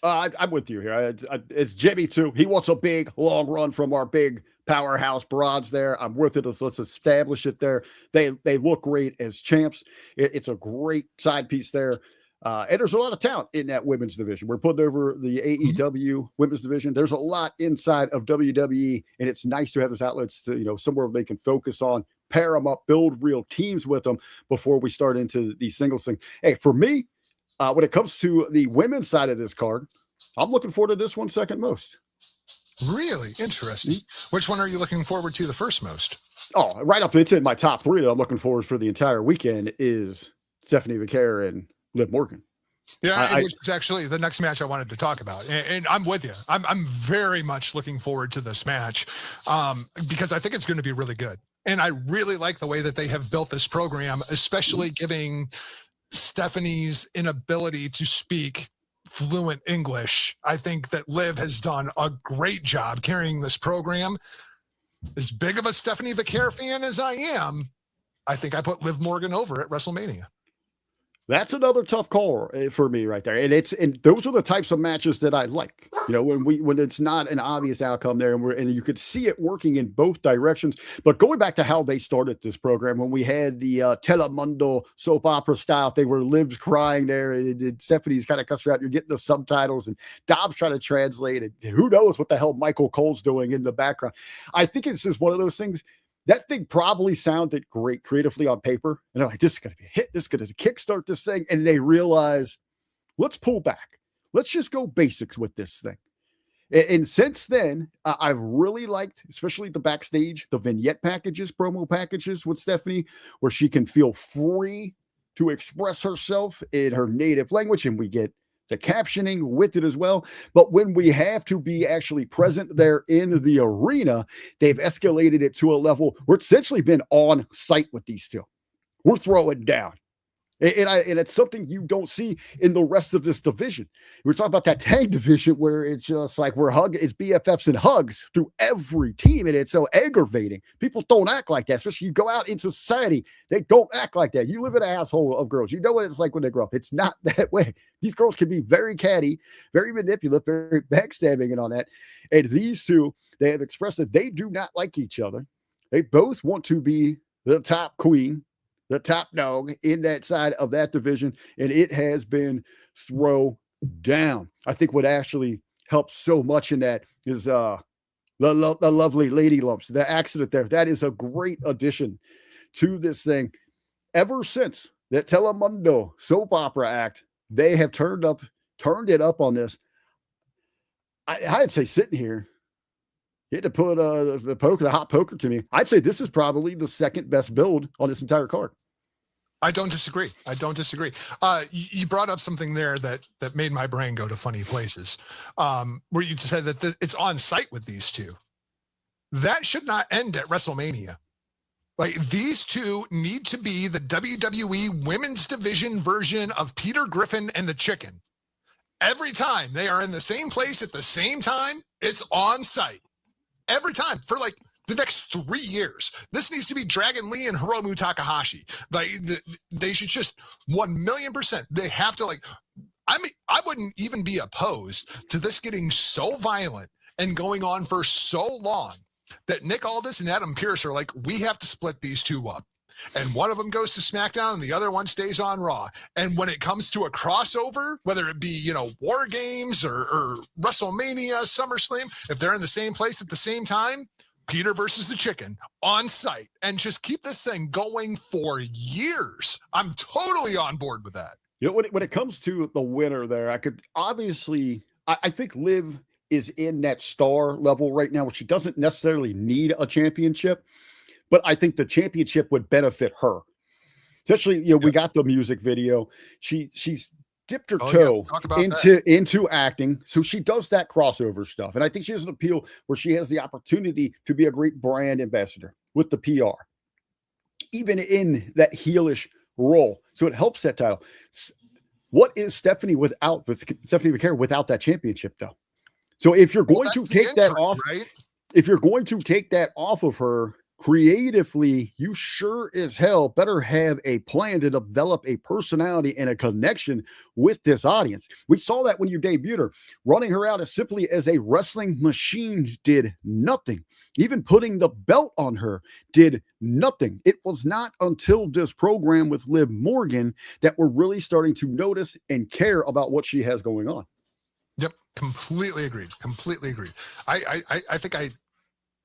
I'm with you here. It's Jimmy too. He wants a big long run from our big powerhouse broads there. I'm with it. Let's establish it there. They look great as champs. It's a great side piece there. And there's a lot of talent in that women's division. We're putting over the AEW women's division. There's a lot inside of WWE, and it's nice to have those outlets to, somewhere they can focus on, pair them up, build real teams with them before we start into these singles thing. Hey, for me, when it comes to the women's side of this card, I'm looking forward to this one second most. Really interesting. Which one are you looking forward to the first most? Oh, right up. It's in my top three that I'm looking forward for the entire weekend is Stephanie McCare and Liv Morgan. Yeah, it's actually the next match I wanted to talk about. And I'm with you. I'm very much looking forward to this match because I think it's going to be really good. And I really like the way that they have built this program, especially giving Stephanie's inability to speak fluent English. I think that Liv has done a great job carrying this program. As big of a Stephanie McCare fan as I am, I think I put Liv Morgan over at WrestleMania. That's another tough call for me right there. And those are the types of matches that I like, when it's not an obvious outcome there and you could see it working in both directions. But going back to how they started this program, when we had the Telemundo soap opera style, they were Liv's crying there and Stephanie's kind of cussing out. You're getting the subtitles and Dobbs trying to translate it. Who knows what the hell Michael Cole's doing in the background. I think it's just one of those things. That thing probably sounded great creatively on paper. And they're like, this is going to be a hit. This is going to kickstart this thing. And they realize, let's pull back. Let's just go basics with this thing. And since then, I've really liked, especially the backstage, the vignette packages, promo packages with Stephanie, where she can feel free to express herself in her native language. And we get the captioning with it as well. But when we have to be actually present there in the arena, they've escalated it to a level where it's essentially been on site with these two. We're throwing down. And it's something you don't see in the rest of this division. We're talking about that tag division where it's just like we're hugging, it's BFFs and hugs through every team. And it's so aggravating. People don't act like that, especially you go out into society. They don't act like that. You live in an asshole of girls. You know what it's like when they grow up. It's not that way. These girls can be very catty, very manipulative, very backstabbing and on that. And these two they have expressed that they do not like each other. They both want to be the top queen, the top dog in that side of that division, and it has been thrown down. I think what actually helps so much in that is the lovely Lady Lumps, the accident there. That is a great addition to this thing. Ever since that Telemundo soap opera act, they have turned it up on this. I'd say sitting here, you had to put the hot poker to me. I'd say this is probably the second best build on this entire card. I don't disagree. You brought up something there that made my brain go to funny places, where you said that it's on site with these two. That should not end at WrestleMania. Like, these two need to be the WWE Women's Division version of Peter Griffin and the Chicken. Every time they are in the same place at the same time, it's on site. Every time for like the next 3 years. This needs to be Dragon Lee and Hiromu Takahashi. Like, they should just 1,000,000%. They have to, like, I mean, I wouldn't even be opposed to this getting so violent and going on for so long that Nick Aldis and Adam Pearce are like, we have to split these two up. And one of them goes to SmackDown and the other one stays on Raw. And when it comes to a crossover, whether it be, War Games or WrestleMania, SummerSlam, if they're in the same place at the same time, Peter versus the Chicken on site, and just keep this thing going for years. I'm totally on board with that. When it comes to the winner there, I could obviously, I think Liv is in that star level right now, where she doesn't necessarily need a championship, but I think the championship would benefit her. Especially, we got the music video. She's dipped her toe into acting. So she does that crossover stuff. And I think she has an appeal where she has the opportunity to be a great brand ambassador with the PR, even in that heelish role. So it helps that title. What is Stephanie Vaquer without that championship, though? So if you're going to take that off, right? If you're going to take that off of her creatively, you sure as hell better have a plan to develop a personality and a connection with this audience. We saw that when you debuted her. Running her out as simply as a wrestling machine did nothing. Even putting the belt on her did nothing. It was not until this program with Liv Morgan that we're really starting to notice and care about what she has going on. Yep, completely agreed. I think I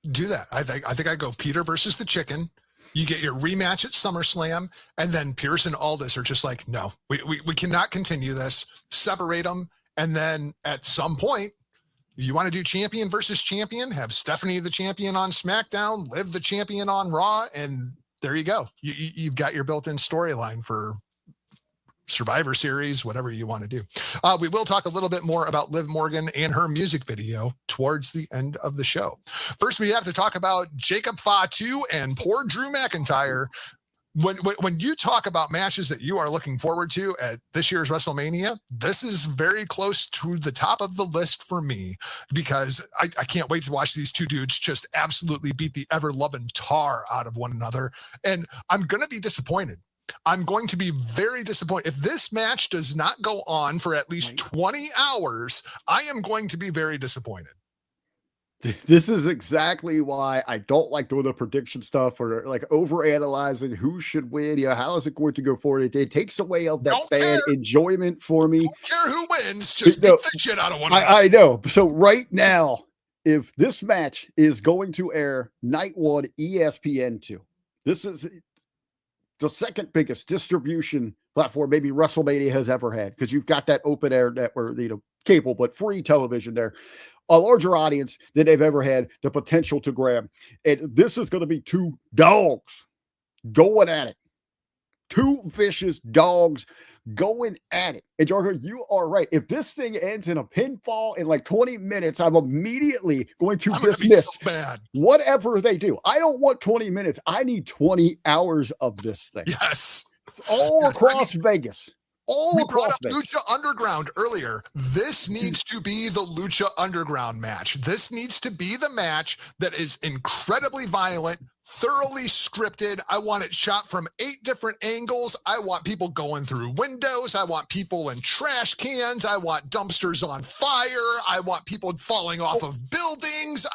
do that. I think I go Peter versus the Chicken. You get your rematch at SummerSlam, and then Pearce and Aldis are just like, no, we cannot continue this. Separate them, and then at some point, you want to do champion versus champion, have Stephanie the champion on SmackDown, Liv the champion on Raw, and there you go. You've got your built-in storyline for Survivor Series, whatever you want to do. We will talk a little bit more about Liv Morgan and her music video towards the end of the show. First, we have to talk about Jacob Fatu and poor Drew McIntyre. When you talk about matches that you are looking forward to at this year's WrestleMania, this is very close to the top of the list for me, because I can't wait to watch these two dudes just absolutely beat the ever-loving tar out of one another. And I'm going to be disappointed. I'm going to be very disappointed. If this match does not go on for at least 20 hours, I am going to be very disappointed. This is exactly why I don't like doing the prediction stuff or like overanalyzing who should win. How is it going to go forward? It takes away of that fan enjoyment for me. Don't care who wins, just beat the shit out of one another. I know. So right now, if this match is going to air night one, ESPN2, this is the second biggest distribution platform maybe WrestleMania has ever had, because you've got that open air network, cable, but free television there. A larger audience than they've ever had the potential to grab. And this is going to be two dogs going at it. Two vicious dogs going at it. And Jargo, you are right. If this thing ends in a pinfall in like 20 minutes, I'm immediately going to dismiss whatever they do. I don't want 20 minutes. I need 20 hours of this thing. Yes. All across Vegas. We brought up Lucha Underground earlier. This needs to be the Lucha Underground match. This needs to be the match that is incredibly violent, thoroughly scripted. I want it shot from 8 different angles. I want people going through windows. I want people in trash cans. I want dumpsters on fire. I want people falling off of buildings.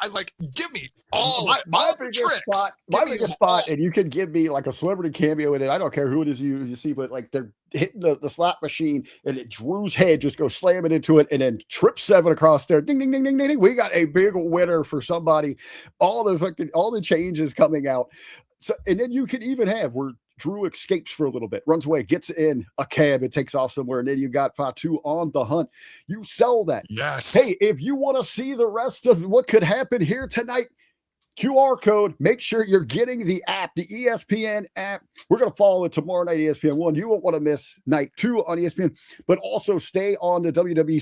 Give me all my the biggest tricks. spot, and you can give me like a celebrity cameo in it. I don't care who it is you see, but like they're hitting the slot machine and Drew's head just goes slamming into it and then trip 7 across there. Ding, ding, ding, ding, ding, ding. We got a big winner for somebody. All the changes coming out. So, and then you can even have where Drew escapes for a little bit, runs away, gets in a cab and takes off somewhere. And then you got Fatu on the hunt. You sell that. Yes. Hey, if you want to see the rest of what could happen here tonight, QR code, make sure you're getting the app, the ESPN app. We're going to follow it tomorrow night, ESPN 1. You won't want to miss night 2 on ESPN, but also stay on the WWE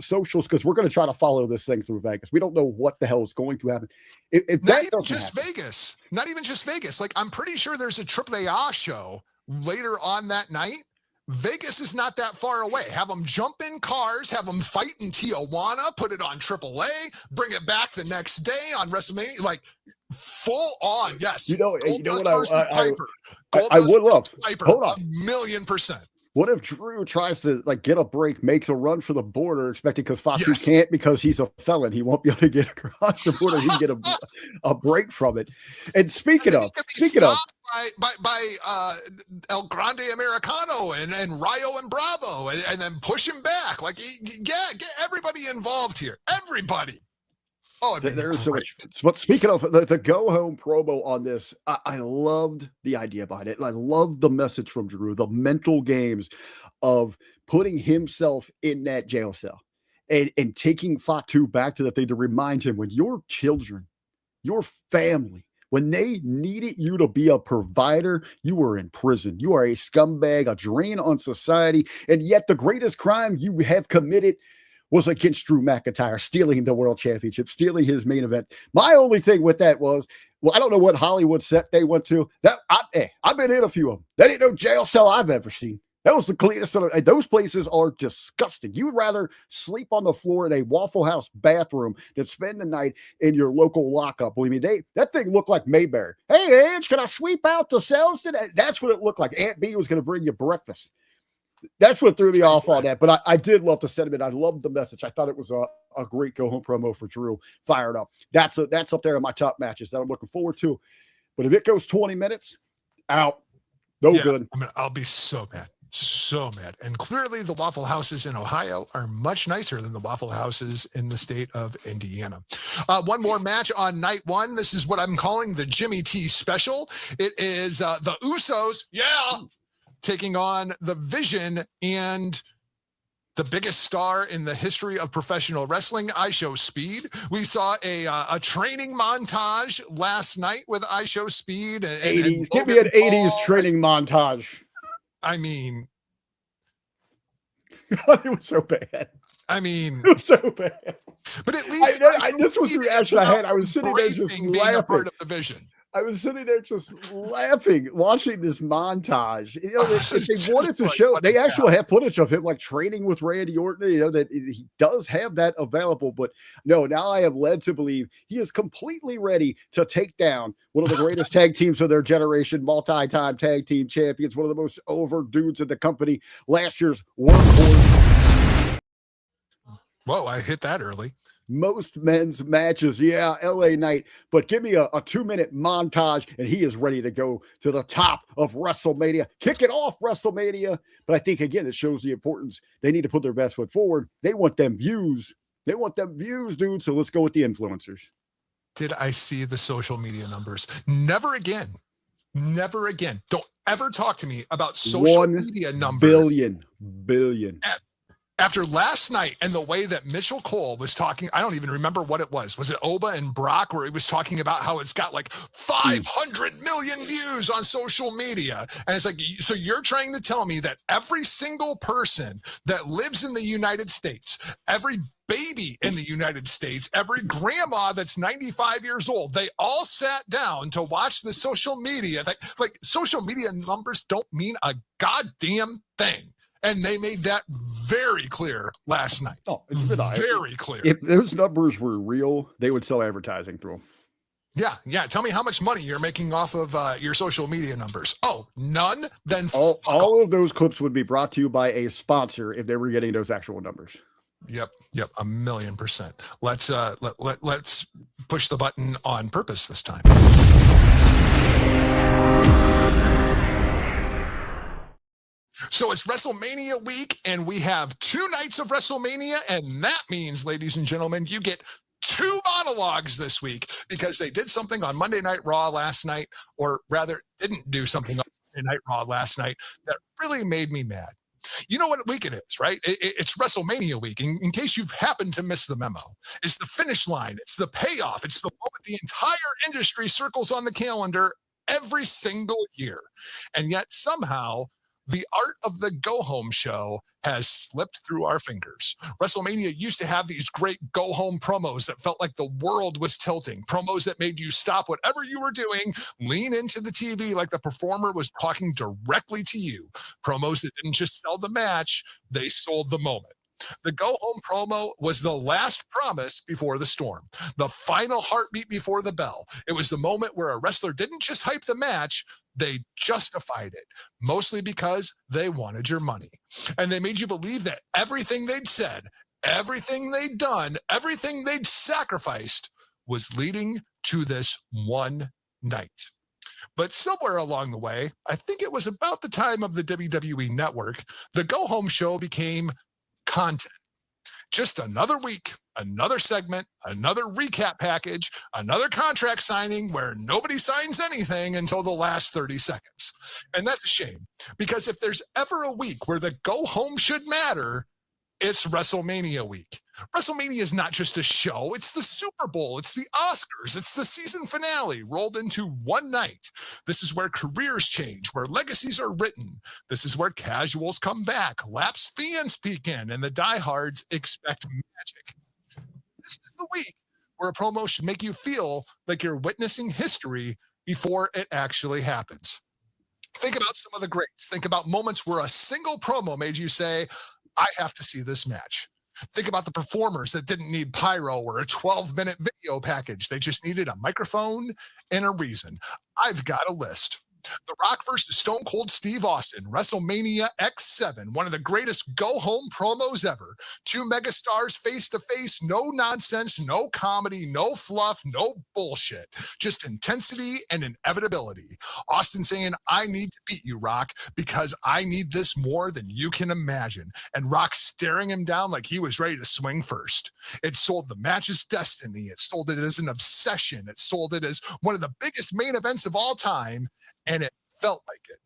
socials because we're going to try to follow this thing through Vegas. We don't know what the hell is going to happen. If not that even doesn't just happen, Vegas, not even just Vegas. Like, I'm pretty sure there's a AAA show later on that night. Vegas is not that far away. Have them jump in cars, have them fight in Tijuana, put it on AAA, bring it back the next day on WrestleMania. Like, full on, yes. you know what I would love. Hold on. 1,000,000%. What if Drew tries to get a break, makes a run for the border, expecting because Fatu Yes. can't because he's a felon. He won't be able to get across the border. He can get a break from it. And speaking of, by El Grande Americano and Rayo and Bravo and then push him back. Like, get everybody involved here. Everybody. Oh, there's so much. But speaking of the go home promo on this, I loved the idea behind it. And I loved the message from Drew, the mental games of putting himself in that jail cell and taking Fatu back to that thing to remind him when your children, your family, when they needed you to be a provider, you were in prison. You are a scumbag, a drain on society. And yet the greatest crime you have committed was against Drew McIntyre, stealing the world championship, stealing his main event. My only thing with that was, I don't know what Hollywood set they went to. I've been in a few of them. That ain't no jail cell I've ever seen. That was the cleanest. Those places are disgusting. You would rather sleep on the floor in a Waffle House bathroom than spend the night in your local lockup. Believe me, that thing looked like Mayberry. Hey, Ange, can I sweep out the cells today? That's what it looked like. Aunt B was going to bring you breakfast. That's what threw me off on that. But I did love the sentiment. I loved the message. I thought it was a great go home promo for Drew. Fired up. That's up there in my top matches that I'm looking forward to. But if it goes 20 minutes, out. Good. I'll be so mad. So mad. And clearly the Waffle Houses in Ohio are much nicer than the Waffle Houses in the state of Indiana. One more match on night 1. This is what I'm calling the Jimmy T special. It is the Usos. Taking on the Vision and the biggest star in the history of professional wrestling, I Show Speed. We saw a training montage last night with I Show Speed. And 80s. Give me an 80s training montage. I mean, it was so bad. It was so bad. But at least this was the reaction I had. I was sitting there just laughing. A part of the Vision. I was sitting there just laughing, watching this montage. You know, if they wanted to show, they actually have footage of him like training with Randy Orton. You know, that he does have that available. But no, now I am led to believe he is completely ready to take down one of the greatest tag teams of their generation, multi-time tag team champions, one of the most over dudes in the company, last year's workhorse. Whoa, I hit that early. Most men's matches, LA Knight, but give me a 2-minute montage and he is ready to go to the top of WrestleMania, kick it off WrestleMania. But I think, again, it shows the importance. They need to put their best foot forward. They want them views. Dude. So let's go with the influencers. Did I see the social media numbers? Never again. Don't ever talk to me about social media numbers. Billion. After last night and the way that Mitchell Cole was talking, I don't even remember what it was. Was it Oba and Brock where he was talking about how it's got like 500 million views on social media? And it's like, so you're trying to tell me that every single person that lives in the United States, every baby in the United States, every grandma that's 95 years old, they all sat down to watch the social media. Like social media numbers don't mean a goddamn thing. And they made that very clear last night. Oh, it's been very clear. If those numbers were real, they would sell advertising through them. Yeah. Tell me how much money you're making off of your social media numbers. Oh, none? Then all of those clips would be brought to you by a sponsor if they were getting those actual numbers. Yep, 1,000,000%. Let's push the button on purpose this time. So it's WrestleMania week, and we have 2 nights of WrestleMania, and that means, ladies and gentlemen, you get 2 monologues this week because they did something on Monday Night Raw last night, or rather didn't do something on Monday Night Raw last night that really made me mad. You know what week it is, right? It's WrestleMania week. In case you've happened to miss the memo, it's the finish line. It's the payoff. It's the moment the entire industry circles on the calendar every single year. And yet somehow the art of the go-home show has slipped through our fingers. WrestleMania used to have these great go-home promos that felt like the world was tilting, promos that made you stop whatever you were doing, lean into the TV like the performer was talking directly to you, promos that didn't just sell the match, they sold the moment. The go-home promo was the last promise before the storm, the final heartbeat before the bell. It was the moment where a wrestler didn't just hype the match, they justified it, mostly because they wanted your money. And they made you believe that everything they'd said, everything they'd done, everything they'd sacrificed was leading to this one night. But somewhere along the way, I think it was about the time of the WWE Network, the go-home show became content. Just another week, another segment, another recap package, another contract signing where nobody signs anything until the last 30 seconds. And that's a shame, because if there's ever a week where the go home should matter, it's WrestleMania week. WrestleMania is not just a show, it's the Super Bowl, it's the Oscars, it's the season finale rolled into one night. This is where careers change, where legacies are written. This is where casuals come back, lapsed fans peek in, and the diehards expect magic. This is the week where a promo should make you feel like you're witnessing history before it actually happens. Think about some of the greats. Think about moments where a single promo made you say, I have to see this match. Think about the performers that didn't need pyro or a 12-minute video package. They just needed a microphone and a reason. I've got a list. The Rock versus Stone Cold Steve Austin, WrestleMania X7, one of the greatest go-home promos ever. 2 megastars face-to-face, no nonsense, no comedy, no fluff, no bullshit. Just intensity and inevitability. Austin saying, I need to beat you, Rock, because I need this more than you can imagine. And Rock staring him down like he was ready to swing first. It sold the match's destiny. It sold it as an obsession. It sold it as one of the biggest main events of all time. And it felt like it.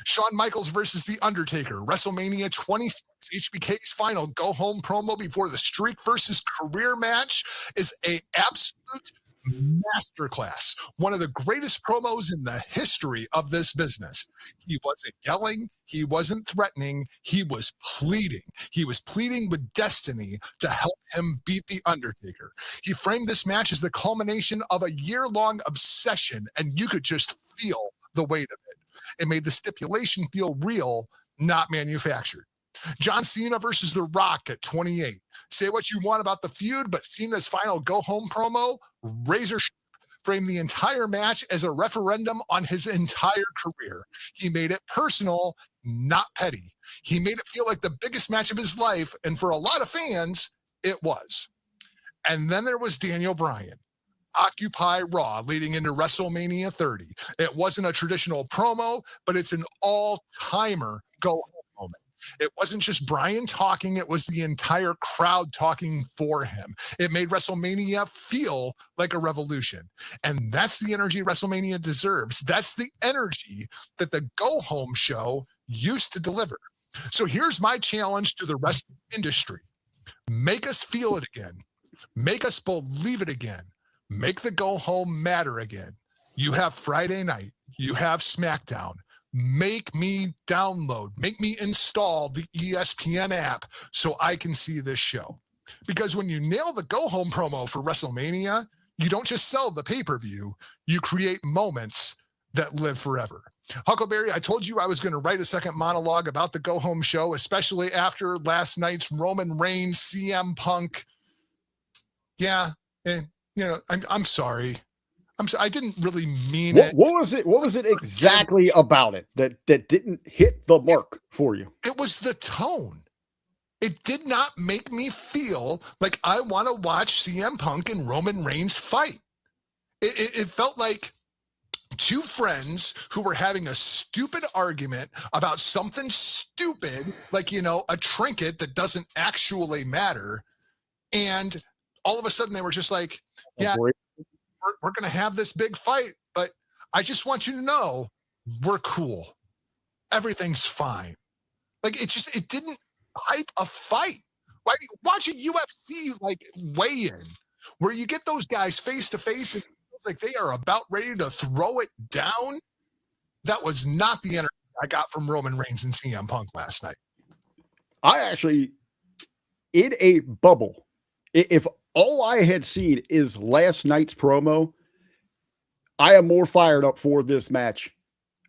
Shawn Michaels versus The Undertaker, WrestleMania 26, HBK's final go-home promo before the streak versus career match is an absolute masterclass. One of the greatest promos in the history of this business. He wasn't yelling. He wasn't threatening. He was pleading. He was pleading with destiny to help him beat The Undertaker. He framed this match as the culmination of a year-long obsession, and you could just feel the weight of it. It made the stipulation feel real, not manufactured. John Cena versus The Rock at 28. Say what you want about the feud, but Cena's final go-home promo, razor framed the entire match as a referendum on his entire career. He made it personal, not petty. He made it feel like the biggest match of his life, and for a lot of fans, it was. And then there was Daniel Bryan. Occupy Raw leading into WrestleMania 30. It wasn't a traditional promo, but it's an all-timer go-home moment. It wasn't just Bryan talking, it was the entire crowd talking for him. It made WrestleMania feel like a revolution. And that's the energy WrestleMania deserves. That's the energy that the go-home show used to deliver. So here's my challenge to the wrestling industry. Make us feel it again. Make us believe it again. Make the go home matter again. You have Friday night. You have SmackDown. Make me download. Make me install the ESPN app so I can see this show. Because when you nail the go home promo for WrestleMania, you don't just sell the pay-per-view. You create moments that live forever. Huckleberry, I told you I was going to write a second monologue about the go home show, especially after last night's Roman Reigns, CM Punk. Yeah. And you know, I'm sorry. I'm sorry, I didn't really mean What, it. what was it? What was it exactly about it that didn't hit the mark for you? It was the tone. It did not make me feel like I want to watch CM Punk and Roman Reigns fight. It felt like two friends who were having a stupid argument about something stupid, like, a trinket that doesn't actually matter. And all of a sudden they were just like, yeah, we're going to have this big fight, but I just want you to know we're cool. Everything's fine. Like, it didn't hype a fight. Like, watch a UFC weigh-in where you get those guys face to face and it's like they are about ready to throw it down. That was not the energy I got from Roman Reigns and CM Punk last night. I actually, in a bubble, if all I had seen is last night's promo, I am more fired up for this match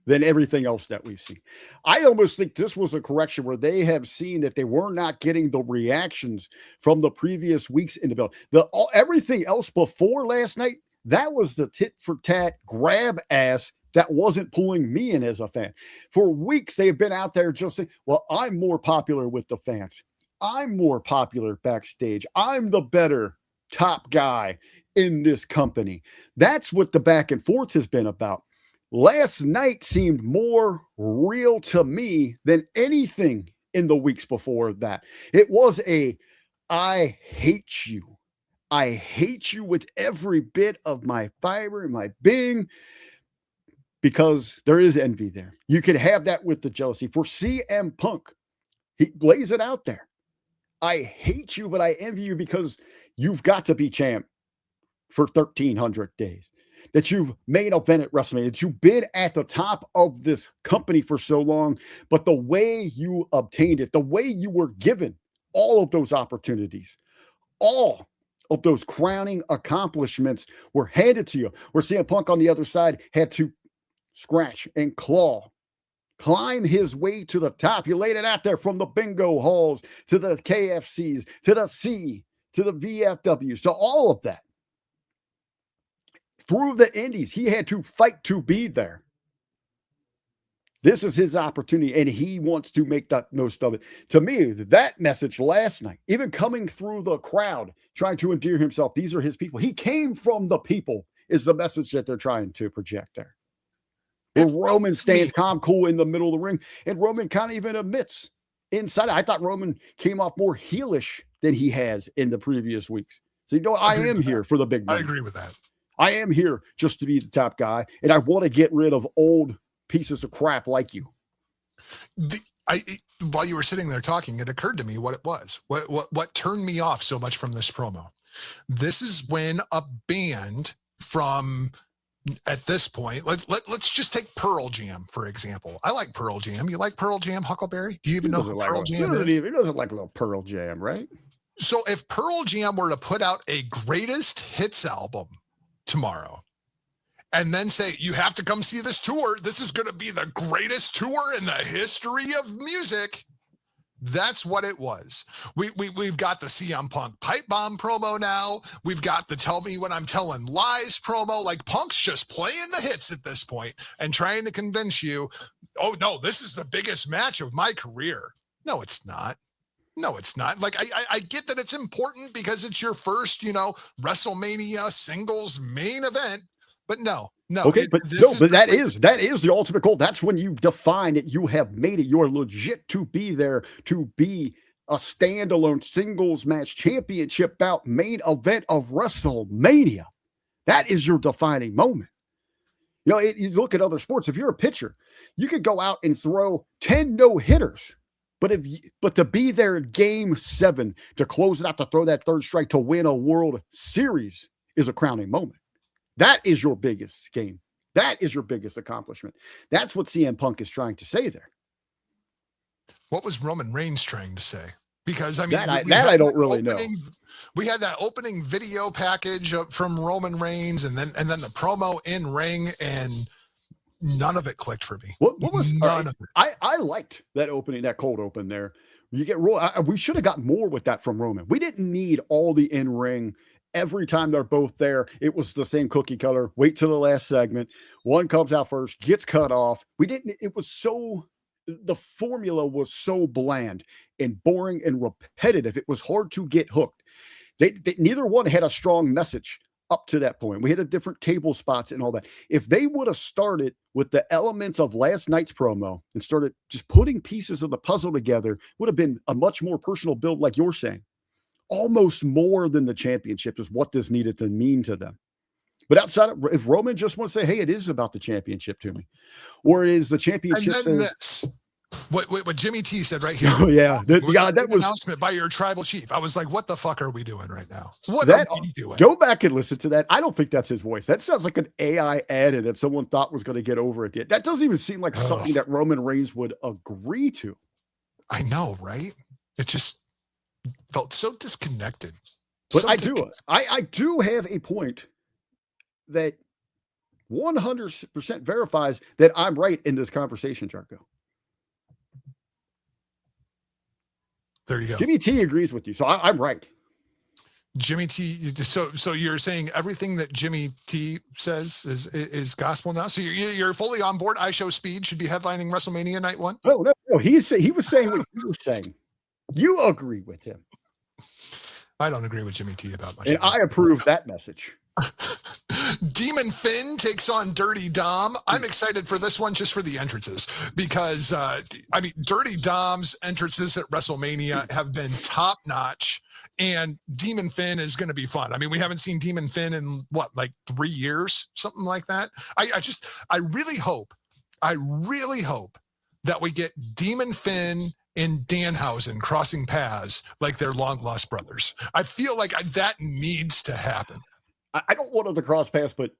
than everything else that we've seen. I almost think this was a correction where they have seen that they were not getting the reactions from the previous weeks in the belt. Everything else before last night, that was the tit for tat grab ass that wasn't pulling me in as a fan. For weeks, they have been out there just saying, well, I'm more popular with the fans. I'm more popular backstage. I'm the better top guy in this company. That's what the back and forth has been about. Last night seemed more real to me than anything in the weeks before that. It was I hate you. I hate you with every bit of my fiber and my being, because there is envy there. You can have that with the jealousy. For CM Punk, he lays it out there. I hate you, but I envy you because you've got to be champ for 1,300 days, that you've made a event at WrestleMania, that you've been at the top of this company for so long, but the way you obtained it, the way you were given all of those opportunities, all of those crowning accomplishments were handed to you, where CM Punk on the other side had to scratch and claw, climb his way to the top. You laid it out there from the bingo halls to the KFCs, to the C, to the VFWs, to all of that. Through the indies, he had to fight to be there. This is his opportunity, and he wants to make the most of it. To me, that message last night, even coming through the crowd, trying to endear himself, these are his people. He came from the people, is the message that they're trying to project there. Where Roman stands calm, cool in the middle of the ring, and Roman kind of even admits inside. I thought Roman came off more heelish than he has in the previous weeks. So, I am here for the big money. I agree with that. I am here just to be the top guy, and I want to get rid of old pieces of crap like you. While you were sitting there talking, it occurred to me what it was. What turned me off so much from this promo. This is when a band from, at this point, let's just take Pearl Jam, for example. I like Pearl Jam. You like Pearl Jam, Huckleberry? Do you even know who Pearl Jam is? He doesn't like a little Pearl Jam, right? So if Pearl Jam were to put out a greatest hits album tomorrow and then say, you have to come see this tour, this is going to be the greatest tour in the history of music, that's what it was. We've got the CM Punk pipe bomb promo now. We've got the tell me when I'm telling lies promo. Like, Punk's just playing the hits at this point and trying to convince you, oh no, this is the biggest match of my career. No, it's not. No, it's not. Like, I get that it's important because it's your first, WrestleMania singles main event, but no. Okay, but that is the ultimate goal. That's when you define it. You have made it. You're legit to be there, to be a standalone singles match championship bout main event of WrestleMania. That is your defining moment. You look at other sports. If you're a pitcher, you could go out and throw 10 no-hitters. But to be there in Game 7, to close it out, to throw that third strike, to win a World Series is a crowning moment. That is your biggest game. That is your biggest accomplishment. That's what CM Punk is trying to say there. What was Roman Reigns trying to say? Because, I mean, I don't really know. We had that opening video package from Roman Reigns and then the promo in ring, and none of it clicked for me. What was none of it? I liked that opening, that cold open there. You get we should have got more with that from Roman. We didn't need all the in-ring every time they're both there, it was the same cookie cutter. Wait till the last segment. One comes out first, gets cut off. The formula was so bland and boring and repetitive. It was hard to get hooked. Neither one had a strong message up to that point. We had a different table spots and all that. If they would have started with the elements of last night's promo and started just putting pieces of the puzzle together, would have been a much more personal build, like you're saying. Almost more than the championship is what this needed to mean to them. But outside of, if Roman just wants to say, hey, it is about the championship to me, or is the championship and then this. What Jimmy T said right here. Oh, yeah. That was announcement by your tribal chief. I was like, what the fuck are we doing right now? What are we doing? Go back and listen to that. I don't think that's his voice. That sounds like an AI added that someone thought was going to get over it. That doesn't even seem like something that Roman Reigns would agree to. I know, right? It just felt so disconnected. But I do have a point that 100% verifies that I'm right in this conversation, Jarko. There you go. Jimmy T agrees with you, so I'm right. Jimmy T. So you're saying everything that Jimmy T says is gospel now. So you're fully on board. I Show Speed should be headlining WrestleMania Night 1. No. He was saying what you were saying. You agree with him. I don't agree with Jimmy T about my. And I approve that message. Demon Finn takes on Dirty Dom. I'm excited for this one just for the entrances because, Dirty Dom's entrances at WrestleMania have been top notch, and Demon Finn is going to be fun. I mean, we haven't seen Demon Finn in 3 years, something like that. I really hope that we get Demon Finn and Danhausen crossing paths like they're long lost brothers. I feel like that needs to happen. I don't want them to cross paths, but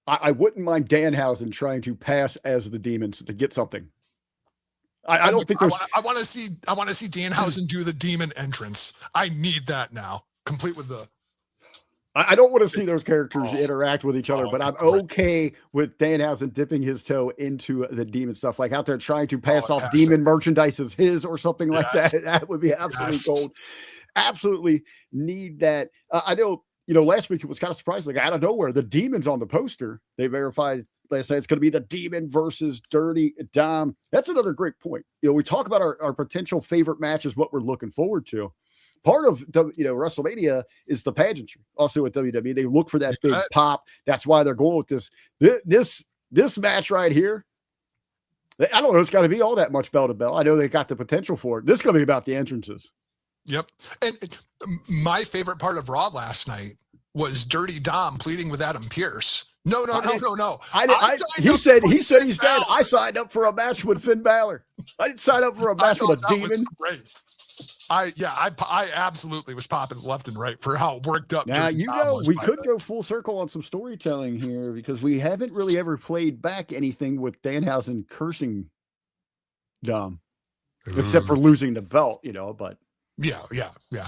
I wouldn't mind Danhausen trying to pass as the Demons to get something. I don't think there's. I want to see Danhausen do the Demon entrance. I need that now, complete with the. I don't want to see those characters interact with each other, but I'm okay with Danhausen dipping his toe into the Demon stuff, like out there trying to pass off Demon merchandise as his or something like that. That would be absolutely gold. Absolutely need that. I know. Last week it was kind of surprising, like out of nowhere, the Demon's on the poster. They verified last night it's going to be the Demon versus Dirty Dom. That's another great point. We talk about our potential favorite matches, what we're looking forward to. Part of WrestleMania is the pageantry. Also at WWE, they look for that big pop. That's why they're going with this. This match right here. I don't know. It's got to be all that much bell to bell. I know they got the potential for it. This is going to be about the entrances. Yep. And my favorite part of Raw last night was Dirty Dom pleading with Adam Pearce. No. He said he's dead. I signed up for a match with Finn Balor. I didn't sign up for a match with a demon. Was great. I absolutely was popping left and right for how worked up. Now, we could go full circle on some storytelling here because we haven't really ever played back anything with Danhausen cursing Dom, except for losing the belt, but. Yeah. Oh, yeah.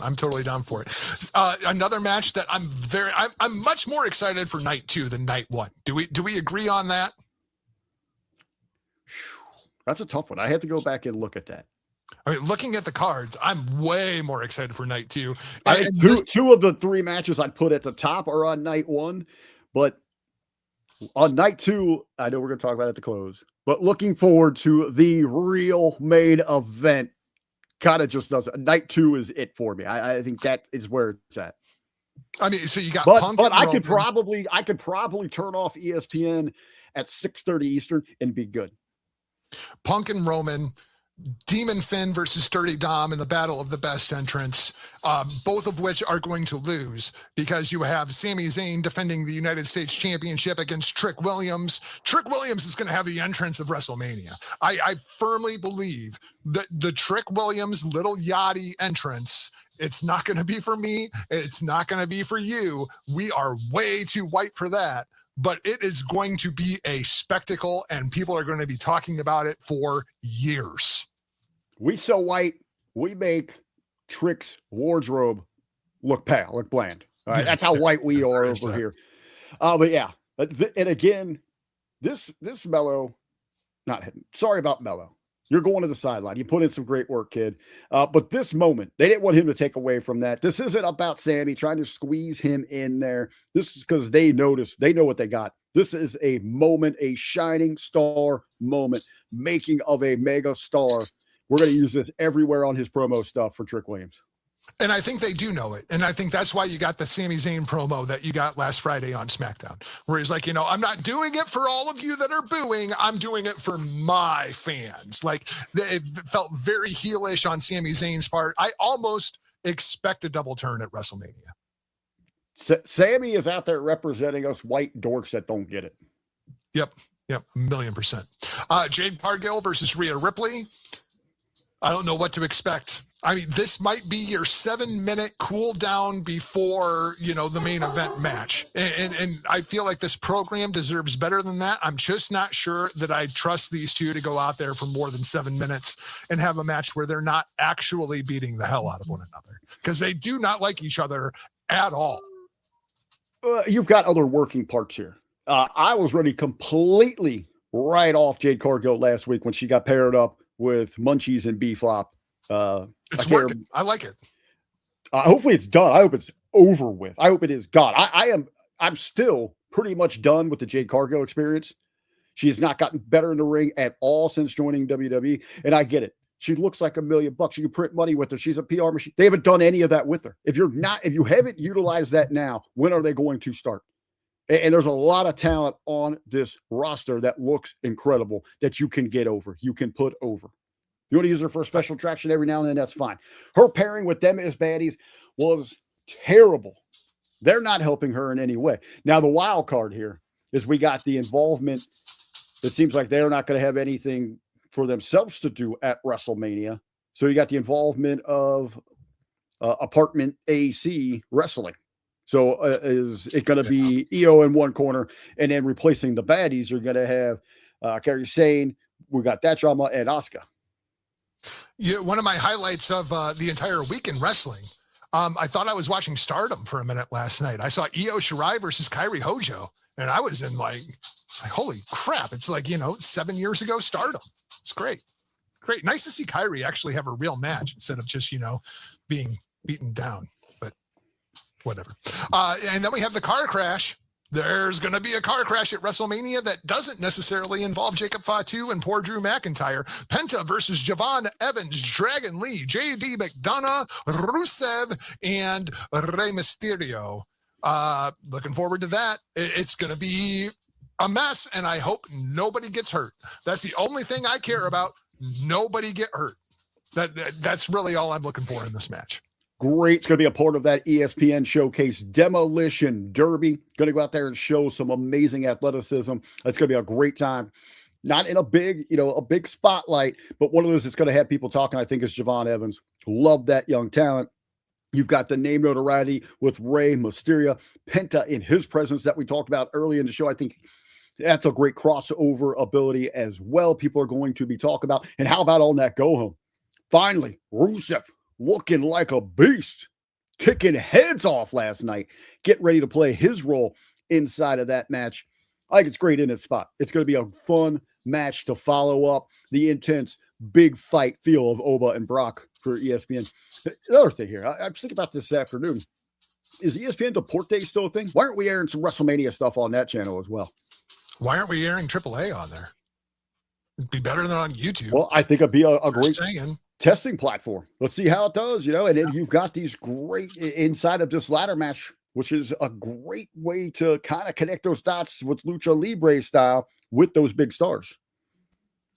I'm totally down for it. Another match that I'm much more excited for night 2 than night 1. Do we agree on that? That's a tough one. I have to go back and look at that. I mean, looking at the cards, I'm way more excited for night 2. I think two of the 3 matches I'd put at the top are on night 1, but on night 2, I know we're going to talk about it at the close, but looking forward to the real main event. Kind of just does. Night 2 is it for me. I think that is where it's at. I mean, so you got Punk, but I could probably turn off ESPN at 6:30 Eastern and be good. Punk and Roman, Demon Finn versus Dirty Dom in the battle of the best entrance, both of which are going to lose because you have Sami Zayn defending the United States Championship against Trick Williams. Trick Williams is going to have the entrance of WrestleMania. I firmly believe that the Trick Williams Little Yachty entrance, it's not going to be for me. It's not going to be for you. We are way too white for that. But it is going to be a spectacle, and people are going to be talking about it for years. We so white, we make Trick's wardrobe look pale, look bland. All right, that's how white we are over here. But yeah, and again, this Mello, sorry about Mello. You're going to the sideline. You put in some great work, kid. But this moment, they didn't want him to take away from that. This isn't about Sammy trying to squeeze him in there. This is because they know what they got. This is a moment, a shining star moment, making of a mega star. We're going to use this everywhere on his promo stuff for Trick Williams. And I think they do know it. And I think that's why you got the Sami Zayn promo that you got last Friday on SmackDown, where he's like, I'm not doing it for all of you that are booing. I'm doing it for my fans. Like, it felt very heelish on Sami Zayn's part. I almost expect a double turn at WrestleMania. Sammy is out there representing us white dorks that don't get it. Yep. 1,000,000%. Jade Cargill versus Rhea Ripley. I don't know what to expect. I mean, this might be your 7-minute cool down before, the main event match. And I feel like this program deserves better than that. I'm just not sure that I trust these two to go out there for more than 7 minutes and have a match where they're not actually beating the hell out of one another, because they do not like each other at all. You've got other working parts here. I was ready completely right off Jade Cargill last week when she got paired up with Munchies and B-Flop. It's working. I like it. Hopefully it's done. I hope it's over with. I hope it is gone. I'm still pretty much done with the Jade Cargill experience. She has not gotten better in the ring at all since joining WWE. And I get it. She looks like $1 million. You can print money with her. She's a PR machine. They haven't done any of that with her. If you haven't utilized that now, when are they going to start? And there's a lot of talent on this roster that looks incredible that you can get over. You can put over. You want to use her for a special attraction every now and then, that's fine. Her pairing with them as baddies was terrible. They're not helping her in any way. Now, the wild card here is we got the involvement. It seems like they're not going to have anything for themselves to do at WrestleMania. So you got the involvement of Apartment AC Wrestling. So is it going to be EO in one corner, and then replacing the baddies, you're going to have Kairi Sane. We got that drama, and Asuka. Yeah, one of my highlights of the entire week in wrestling, I thought I was watching Stardom for a minute last night. I saw Io Shirai versus Kairi Hojo, and I was in like, holy crap. It's like, 7 years ago Stardom. It's great. Great. Nice to see Kairi actually have a real match instead of just, being beaten down, but whatever. And then we have the car crash. There's going to be a car crash at WrestleMania that doesn't necessarily involve Jacob Fatu and poor Drew McIntyre. Penta versus Javon Evans, Dragon Lee, JD McDonough, Rusev, and Rey Mysterio. Looking forward to that. It's going to be a mess, and I hope nobody gets hurt. That's the only thing I care about. Nobody get hurt. That's really all I'm looking for in this match. Great. It's going to be a part of that ESPN showcase Demolition Derby. Going to go out there and show some amazing athleticism. It's going to be a great time. Not in a big, a big spotlight, but one of those that's going to have people talking, I think, is Javon Evans. Love that young talent. You've got the name notoriety with Rey Mysterio, Penta in his presence that we talked about early in the show. I think that's a great crossover ability as well. People are going to be talking about. And how about on that go home? Finally, Rusev looking like a beast, kicking heads off last night, getting ready to play his role inside of that match. I think it's great in its spot. It's going to be a fun match to follow up the intense big fight feel of Oba and Brock for ESPN. Another thing here, I was thinking about this afternoon. Is ESPN Deporte still a thing? Why aren't we airing some WrestleMania stuff on that channel as well? Why aren't we airing AAA on there? It'd be better than on YouTube. Well, I think it'd be a great saying. Testing platform. Let's see how it does, and then you've got these great inside of this ladder match, which is a great way to kind of connect those dots with Lucha Libre style with those big stars.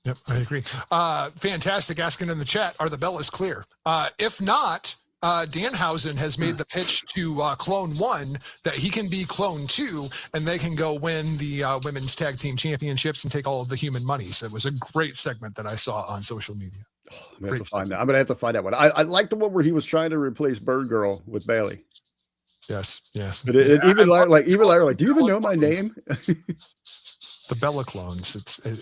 Yep, I agree. Fantastic. Asking in the chat, are the Bellas clear? If not, Danhausen has made the pitch to Clone 1 that he can be Clone 2 and they can go win the women's tag team championships and take all of the human money. So it was a great segment that I saw on social media. I'm going to have to find that one. I like the one where he was trying to replace Bird Girl with Bailey. Yes. But even Larry, do you even know my name? The Bella clones.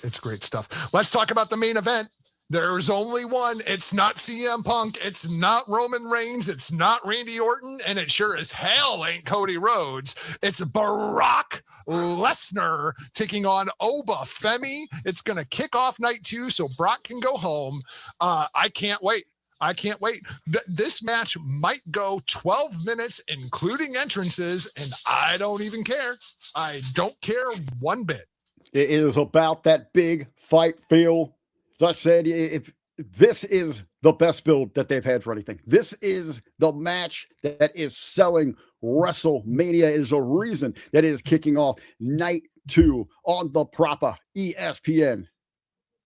It's great stuff. Let's talk about the main event. There's only one. It's not CM Punk. It's not Roman Reigns. It's not Randy Orton. And it sure as hell ain't Cody Rhodes. It's Brock Lesnar taking on Oba Femi. It's going to kick off night 2 so Brock can go home. I can't wait. I can't wait. This match might go 12 minutes, including entrances, and I don't even care. I don't care one bit. It is about that big fight feel. As I said, if this is the best build that they've had for anything. This is the match that is selling WrestleMania. It is a reason that it is kicking off night 2 on the proper ESPN.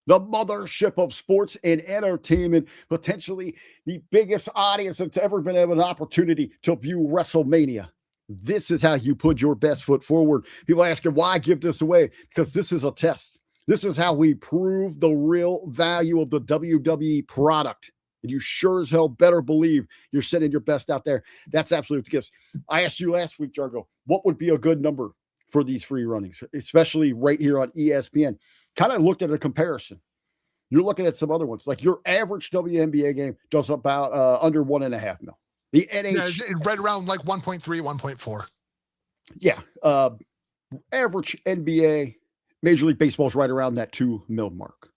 The mothership of sports and entertainment, potentially the biggest audience that's ever been able an opportunity to view WrestleMania. This is how you put your best foot forward. People asking, why give this away? Because this is a test. This is how we prove the real value of the WWE product. And you sure as hell better believe you're sending your best out there. That's absolutely the case. I asked you last week, Jargo, what would be a good number for these free runnings, especially right here on ESPN? Kind of looked at a comparison. You're looking at some other ones. Like your average WNBA game does about under 1.5 mil. The NH right around like 1.3, 1.4. Yeah. Average NBA, Major League Baseball is right around that 2 mil mark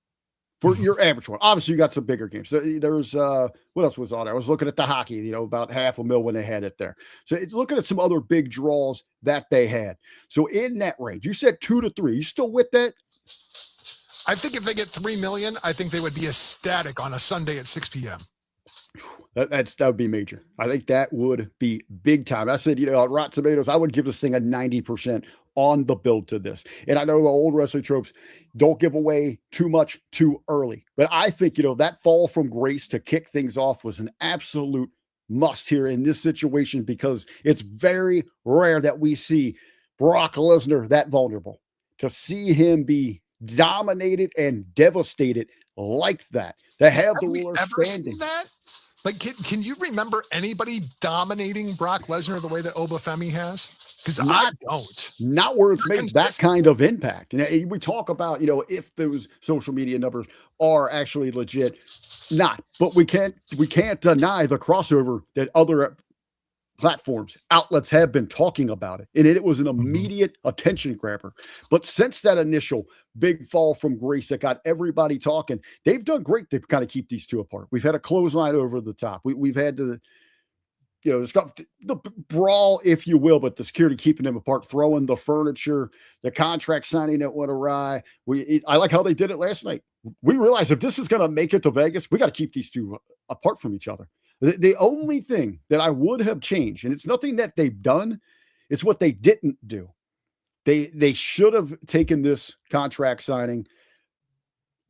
for your average one. Obviously, you got some bigger games. So there's what else was on there? I was looking at the hockey, about 0.5 mil when they had it there. So it's looking at some other big draws that they had. So in that range, you said 2 to 3. You still with that? I think if they get 3 million, I think they would be ecstatic on a Sunday at 6 p.m. That would be major. I think that would be big time. I said, on Rotten Tomatoes, I would give this thing a 90% on the build to this. And I know the old wrestling tropes don't give away too much too early. But I think, that fall from grace to kick things off was an absolute must here in this situation because it's very rare that we see Brock Lesnar that vulnerable. To see him be dominated and devastated like that, to have the ruler standing. That? Like, can you remember anybody dominating Brock Lesnar the way that Oba Femi has? Because I don't. Not where it's made that kind of impact. And we talk about, if those social media numbers are actually legit, not. But we can't deny the crossover that other platforms, outlets have been talking about it. And it was an immediate attention grabber. But since that initial big fall from grace that got everybody talking, they've done great to kind of keep these two apart. We've had a clothesline over the top. We've had to, the brawl, if you will, but the security keeping them apart, throwing the furniture, the contract signing that went awry. I like how they did it last night. We realized if this is going to make it to Vegas, we got to keep these two apart from each other. The only thing that I would have changed, and it's nothing that they've done, it's what they didn't do. They should have taken this contract signing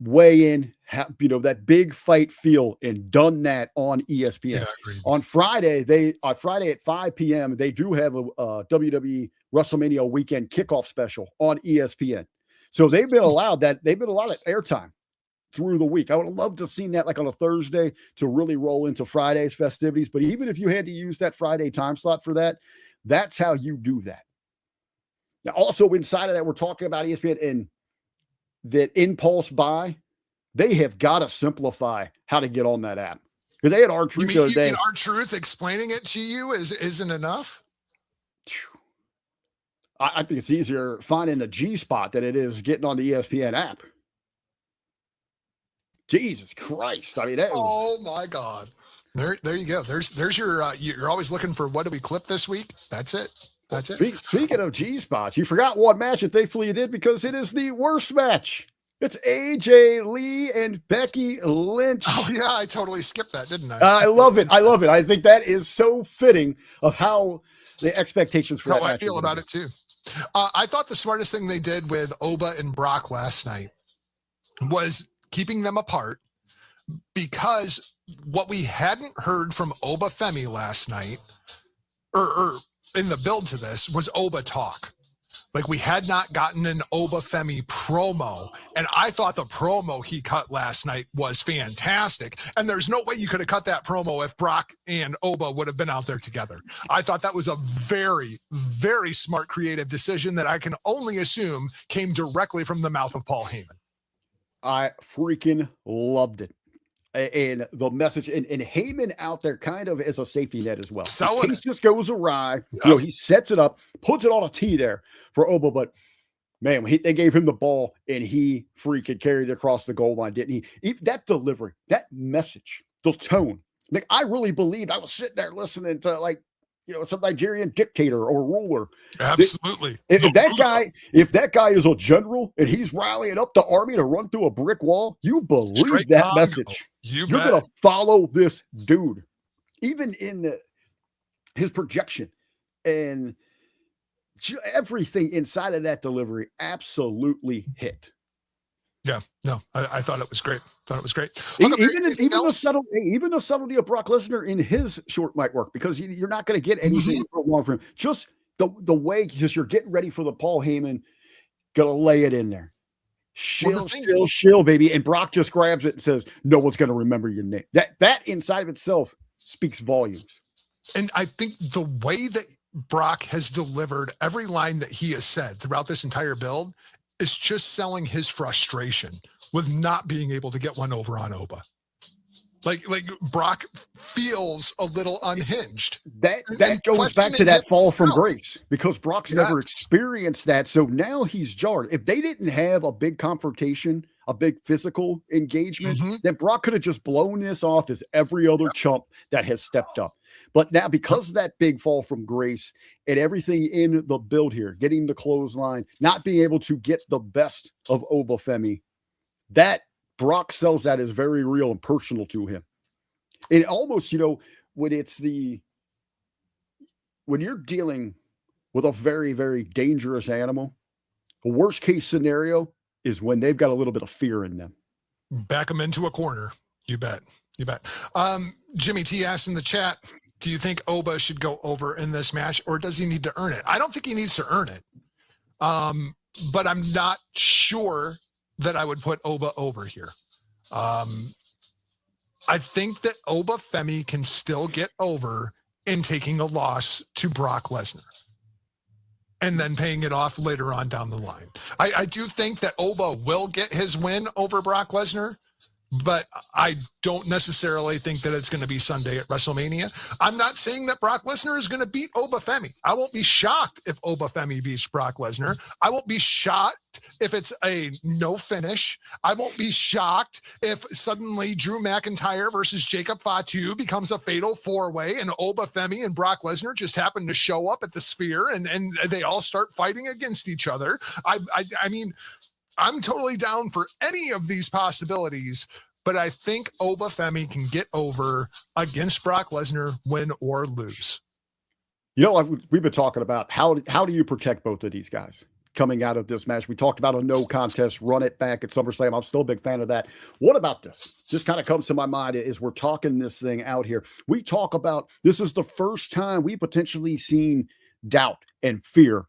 way in, that big fight feel and done that on ESPN. Yeah, on Friday at 5 p.m., they do have a WWE WrestleMania weekend kickoff special on ESPN. So they've been allowed airtime through the week. I would have loved to have seen that like on a Thursday to really roll into Friday's festivities. But even if you had to use that Friday time slot for that, that's how you do that. Now, also inside of that, we're talking about ESPN and that impulse buy. They have got to simplify how to get on that app. Because they had R-Truth the other day. R-Truth explaining it to you isn't enough? I think it's easier finding a G spot than it is getting on the ESPN app. Jesus Christ. I mean, oh my God. There you go. There's your, you're always looking for what do we clip this week? That's it. Speaking of G spots, you forgot one match that thankfully you did because it is the worst match. It's AJ Lee and Becky Lynch. Oh yeah. I totally skipped that, didn't I? I love it. I think that is so fitting of how the expectations for That's that how I feel about it too. I thought the smartest thing they did with Oba and Brock last night was keeping them apart, because what we hadn't heard from Oba Femi last night or in the build to this was Oba talk. Like, we had not gotten an Oba Femi promo, and I thought the promo he cut last night was fantastic. And there's no way you could have cut that promo if Brock and Oba would have been out there together. I thought that was a very, very smart creative decision that I can only assume came directly from the mouth of Paul Heyman. I freaking loved it. And the message, and Heyman out there kind of as a safety net as well. Selling in case it. this goes awry, he sets it up, puts it on a tee there for Oba, but man, they gave him the ball and he freaking carried it across the goal line, didn't he? That delivery, that message, the tone. Like, I really believed. I was sitting there listening to, like, some Nigerian dictator or ruler. Absolutely. If that guy is a general and he's rallying up the army to run through a brick wall, you believe Straight that Congo. message. You're going to follow this dude, even in his projection and everything inside of that delivery absolutely hit. Yeah, no, I thought it was great. Even the subtlety of Brock Lesnar in his short mic work, because you're not going to get anything wrong from him. Just the way, just you're getting ready for the Paul Heyman, gonna lay it in there. Shill, baby. And Brock just grabs it and says, no one's going to remember your name. That inside of itself speaks volumes. And I think the way that Brock has delivered every line that he has said throughout this entire build is just selling his frustration with not being able to get one over on Oba. Like Brock feels a little unhinged. That goes back to that fall from grace, because Brock's never experienced that. So now he's jarred. If they didn't have a big confrontation, a big physical engagement, then Brock could have just blown this off as every other chump that has stepped up. But now, because of that big fall from grace and everything in the build here, getting the clothesline, not being able to get the best of Obafemi, that Brock sells that as very real and personal to him. And almost, when you're dealing with a very, very dangerous animal, the worst case scenario is when they've got a little bit of fear in them. Back them into a corner. You bet. Jimmy T asked in the chat, do you think Oba should go over in this match, or does he need to earn it? I don't think he needs to earn it. But I'm not sure that I would put Oba over here. I think that Obafemi can still get over in taking a loss to Brock Lesnar and then paying it off later on down the line. I do think that Oba will get his win over Brock Lesnar, but I don't necessarily think that it's going to be Sunday at WrestleMania. I'm not saying that Brock Lesnar is going to beat Obafemi. I won't be shocked if Obafemi beats Brock Lesnar. I won't be shocked if it's a no finish. I won't be shocked if suddenly Drew McIntyre versus Jacob Fatu becomes a fatal four-way and Obafemi and Brock Lesnar just happen to show up at the Sphere and they all start fighting against each other. I mean, I'm totally down for any of these possibilities, but I think Obafemi can get over against Brock Lesnar, win or lose. We've been talking about how do you protect both of these guys coming out of this match. We talked about a no contest, run it back at SummerSlam. I'm still a big fan of that. What about this? Just kind of comes to my mind as we're talking this thing out here. We talk about, this is the first time we potentially seen doubt and fear,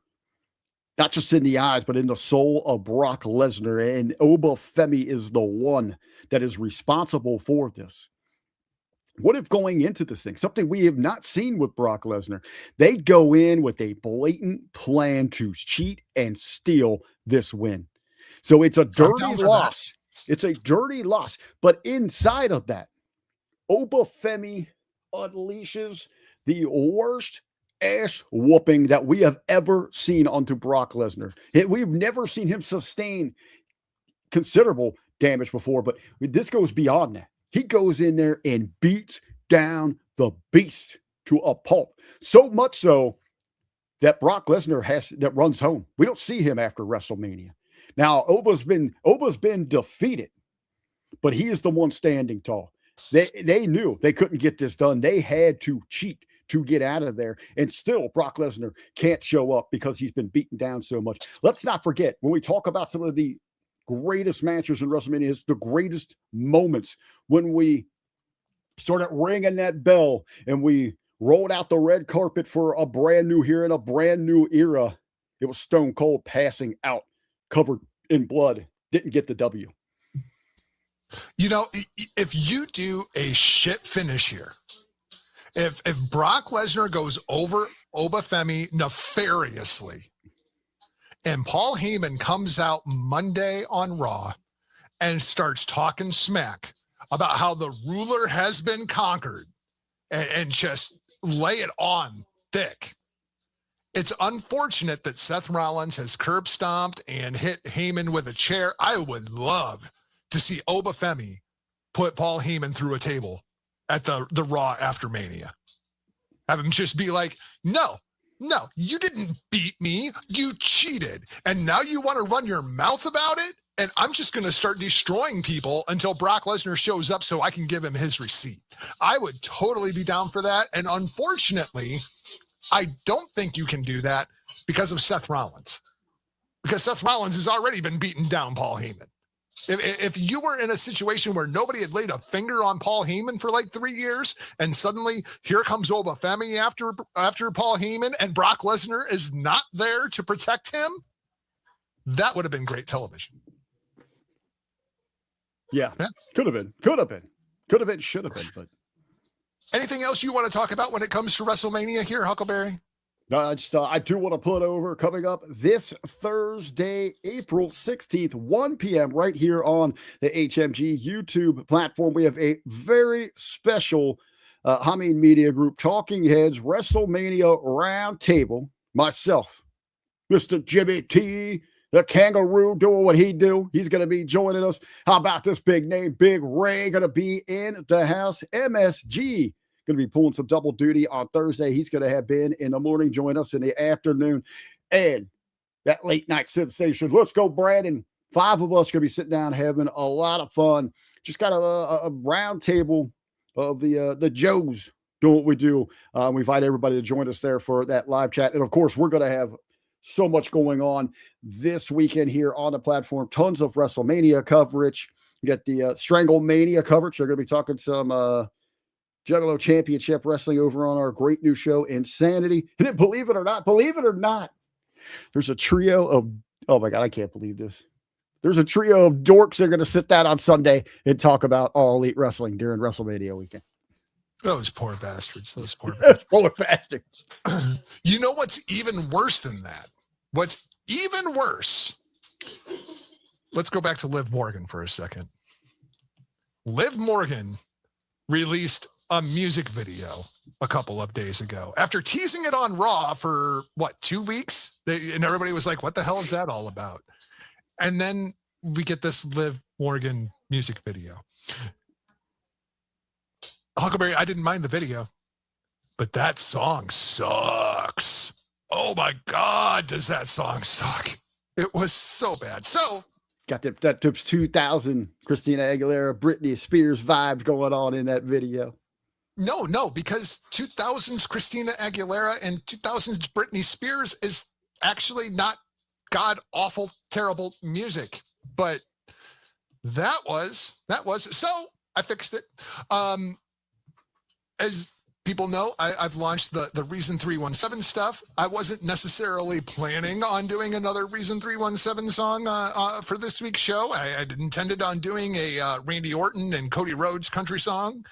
not just in the eyes, but in the soul of Brock Lesnar. And Obafemi is the one that is responsible for this. What if going into this thing, something we have not seen with Brock Lesnar, they go in with a blatant plan to cheat and steal this win. So it's a dirty loss. It's a dirty loss. But inside of that, Obafemi unleashes the worst ass whooping that we have ever seen onto Brock Lesnar. We've never seen him sustain considerable damage before, but this goes beyond that. He goes in there and beats down the beast to a pulp. So much so that Brock Lesnar runs home. We don't see him after WrestleMania. Now, Oba's been defeated, but he is the one standing tall. They knew they couldn't get this done. They had to cheat to get out of there. And still, Brock Lesnar can't show up because he's been beaten down so much. Let's not forget, when we talk about some of the greatest matches in WrestleMania, it's the greatest moments when we started ringing that bell and we rolled out the red carpet for a brand new here in a brand new era. It was Stone Cold passing out, covered in blood, didn't get the W. If you do a shit finish here, if Brock Lesnar goes over Obafemi nefariously, and Paul Heyman comes out Monday on Raw and starts talking smack about how the ruler has been conquered and just lay it on thick. It's unfortunate that Seth Rollins has curb stomped and hit Heyman with a chair. I would love to see Obafemi put Paul Heyman through a table at the Raw after Mania. Have him just be like, no, you didn't beat me. You cheated. And now you want to run your mouth about it? And I'm just going to start destroying people until Brock Lesnar shows up so I can give him his receipt. I would totally be down for that. And unfortunately, I don't think you can do that because of Seth Rollins. Because Seth Rollins has already been beating down Paul Heyman. If you were in a situation where nobody had laid a finger on Paul Heyman for like 3 years, and suddenly here comes Obafemi after Paul Heyman, and Brock Lesnar is not there to protect him, that would have been great television. Yeah. Could have been, should have been, but. Anything else you want to talk about when it comes to WrestleMania here, Huckleberry? No, I do want to put over coming up this Thursday, April 16th, 1 p.m. right here on the HMG YouTube platform. We have a very special Hameen Media Group Talking Heads WrestleMania Roundtable. Myself, Mr. Jimmy T, the Kangaroo, doing what he do. He's going to be joining us. How about this big name, Big Ray, going to be in the house. MSG going to be pulling some double duty on Thursday. He's going to have been in the morning, join us in the afternoon. And that late night sensation. Let's go, Brandon. 5 of us going to be sitting down having a lot of fun. Just got a round table of the Joes doing what we do. We invite everybody to join us there for that live chat. And of course, we're going to have so much going on this weekend here on the platform. Tons of WrestleMania coverage. You get the Stranglemania coverage. They're going to be talking some Juggalo Championship Wrestling over on our great new show, Insanity. And then, believe it or not, there's a trio of, oh my God, I can't believe this. There's a trio of dorks that are going to sit down on Sunday and talk about All Elite Wrestling during WrestleMania weekend. Those poor bastards. Poor bastards. You know what's even worse than that? What's even worse? Let's go back to Liv Morgan for a second. Liv Morgan released a music video a couple of days ago after teasing it on Raw for 2 weeks, and everybody was like, what the hell is that all about? And then we get this Liv Morgan music video. Huckleberry, I didn't mind the video, but that song sucks. Oh my God, does that song suck? It was so bad. So got that 2000 Christina Aguilera, Britney Spears vibes going on in that video. No, because 2000s Christina Aguilera and 2000s Britney Spears is actually not god awful, terrible music, but that was, so I fixed it. As people know, I've launched the Reason 317 stuff. I wasn't necessarily planning on doing another Reason 317 song for this week's show. I had intended on doing a Randy Orton and Cody Rhodes country song.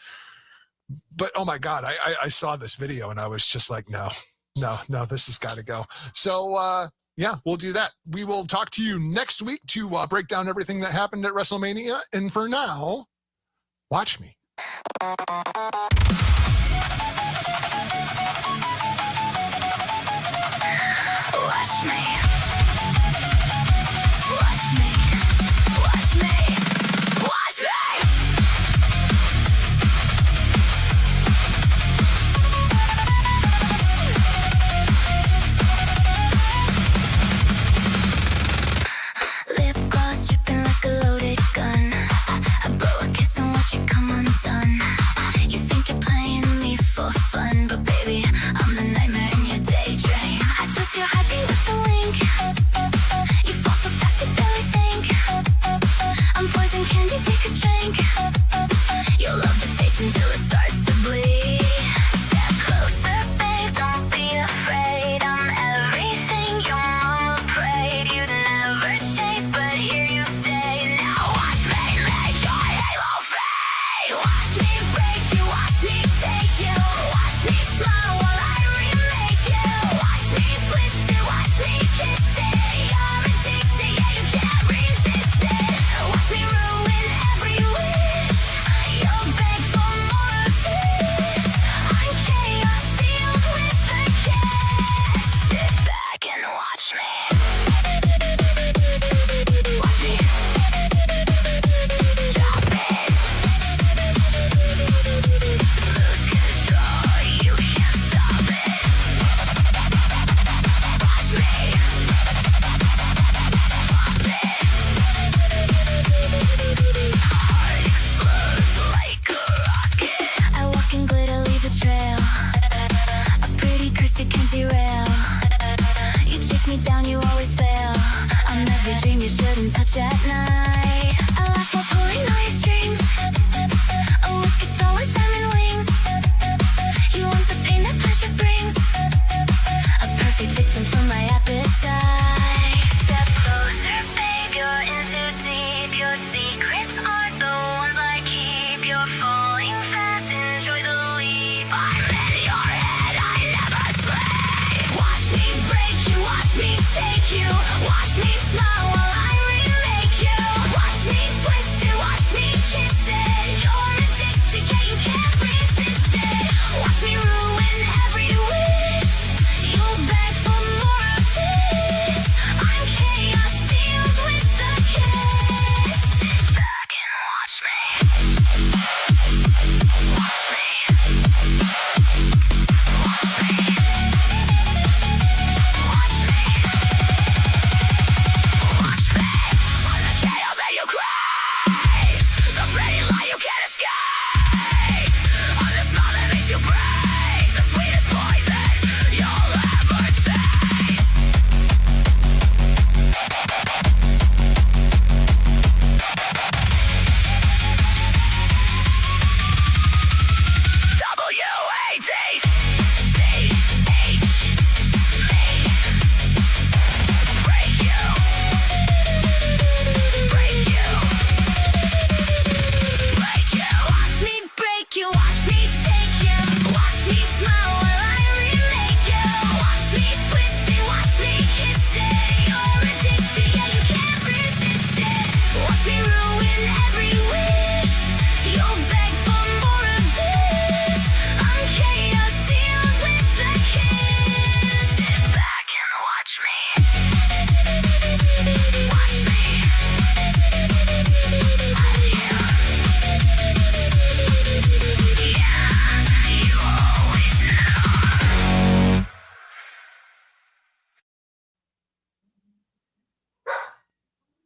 But, oh, my God, I saw this video, and I was just like, no, this has got to go. So, yeah, we'll do that. We will talk to you next week to break down everything that happened at WrestleMania. And for now, watch me.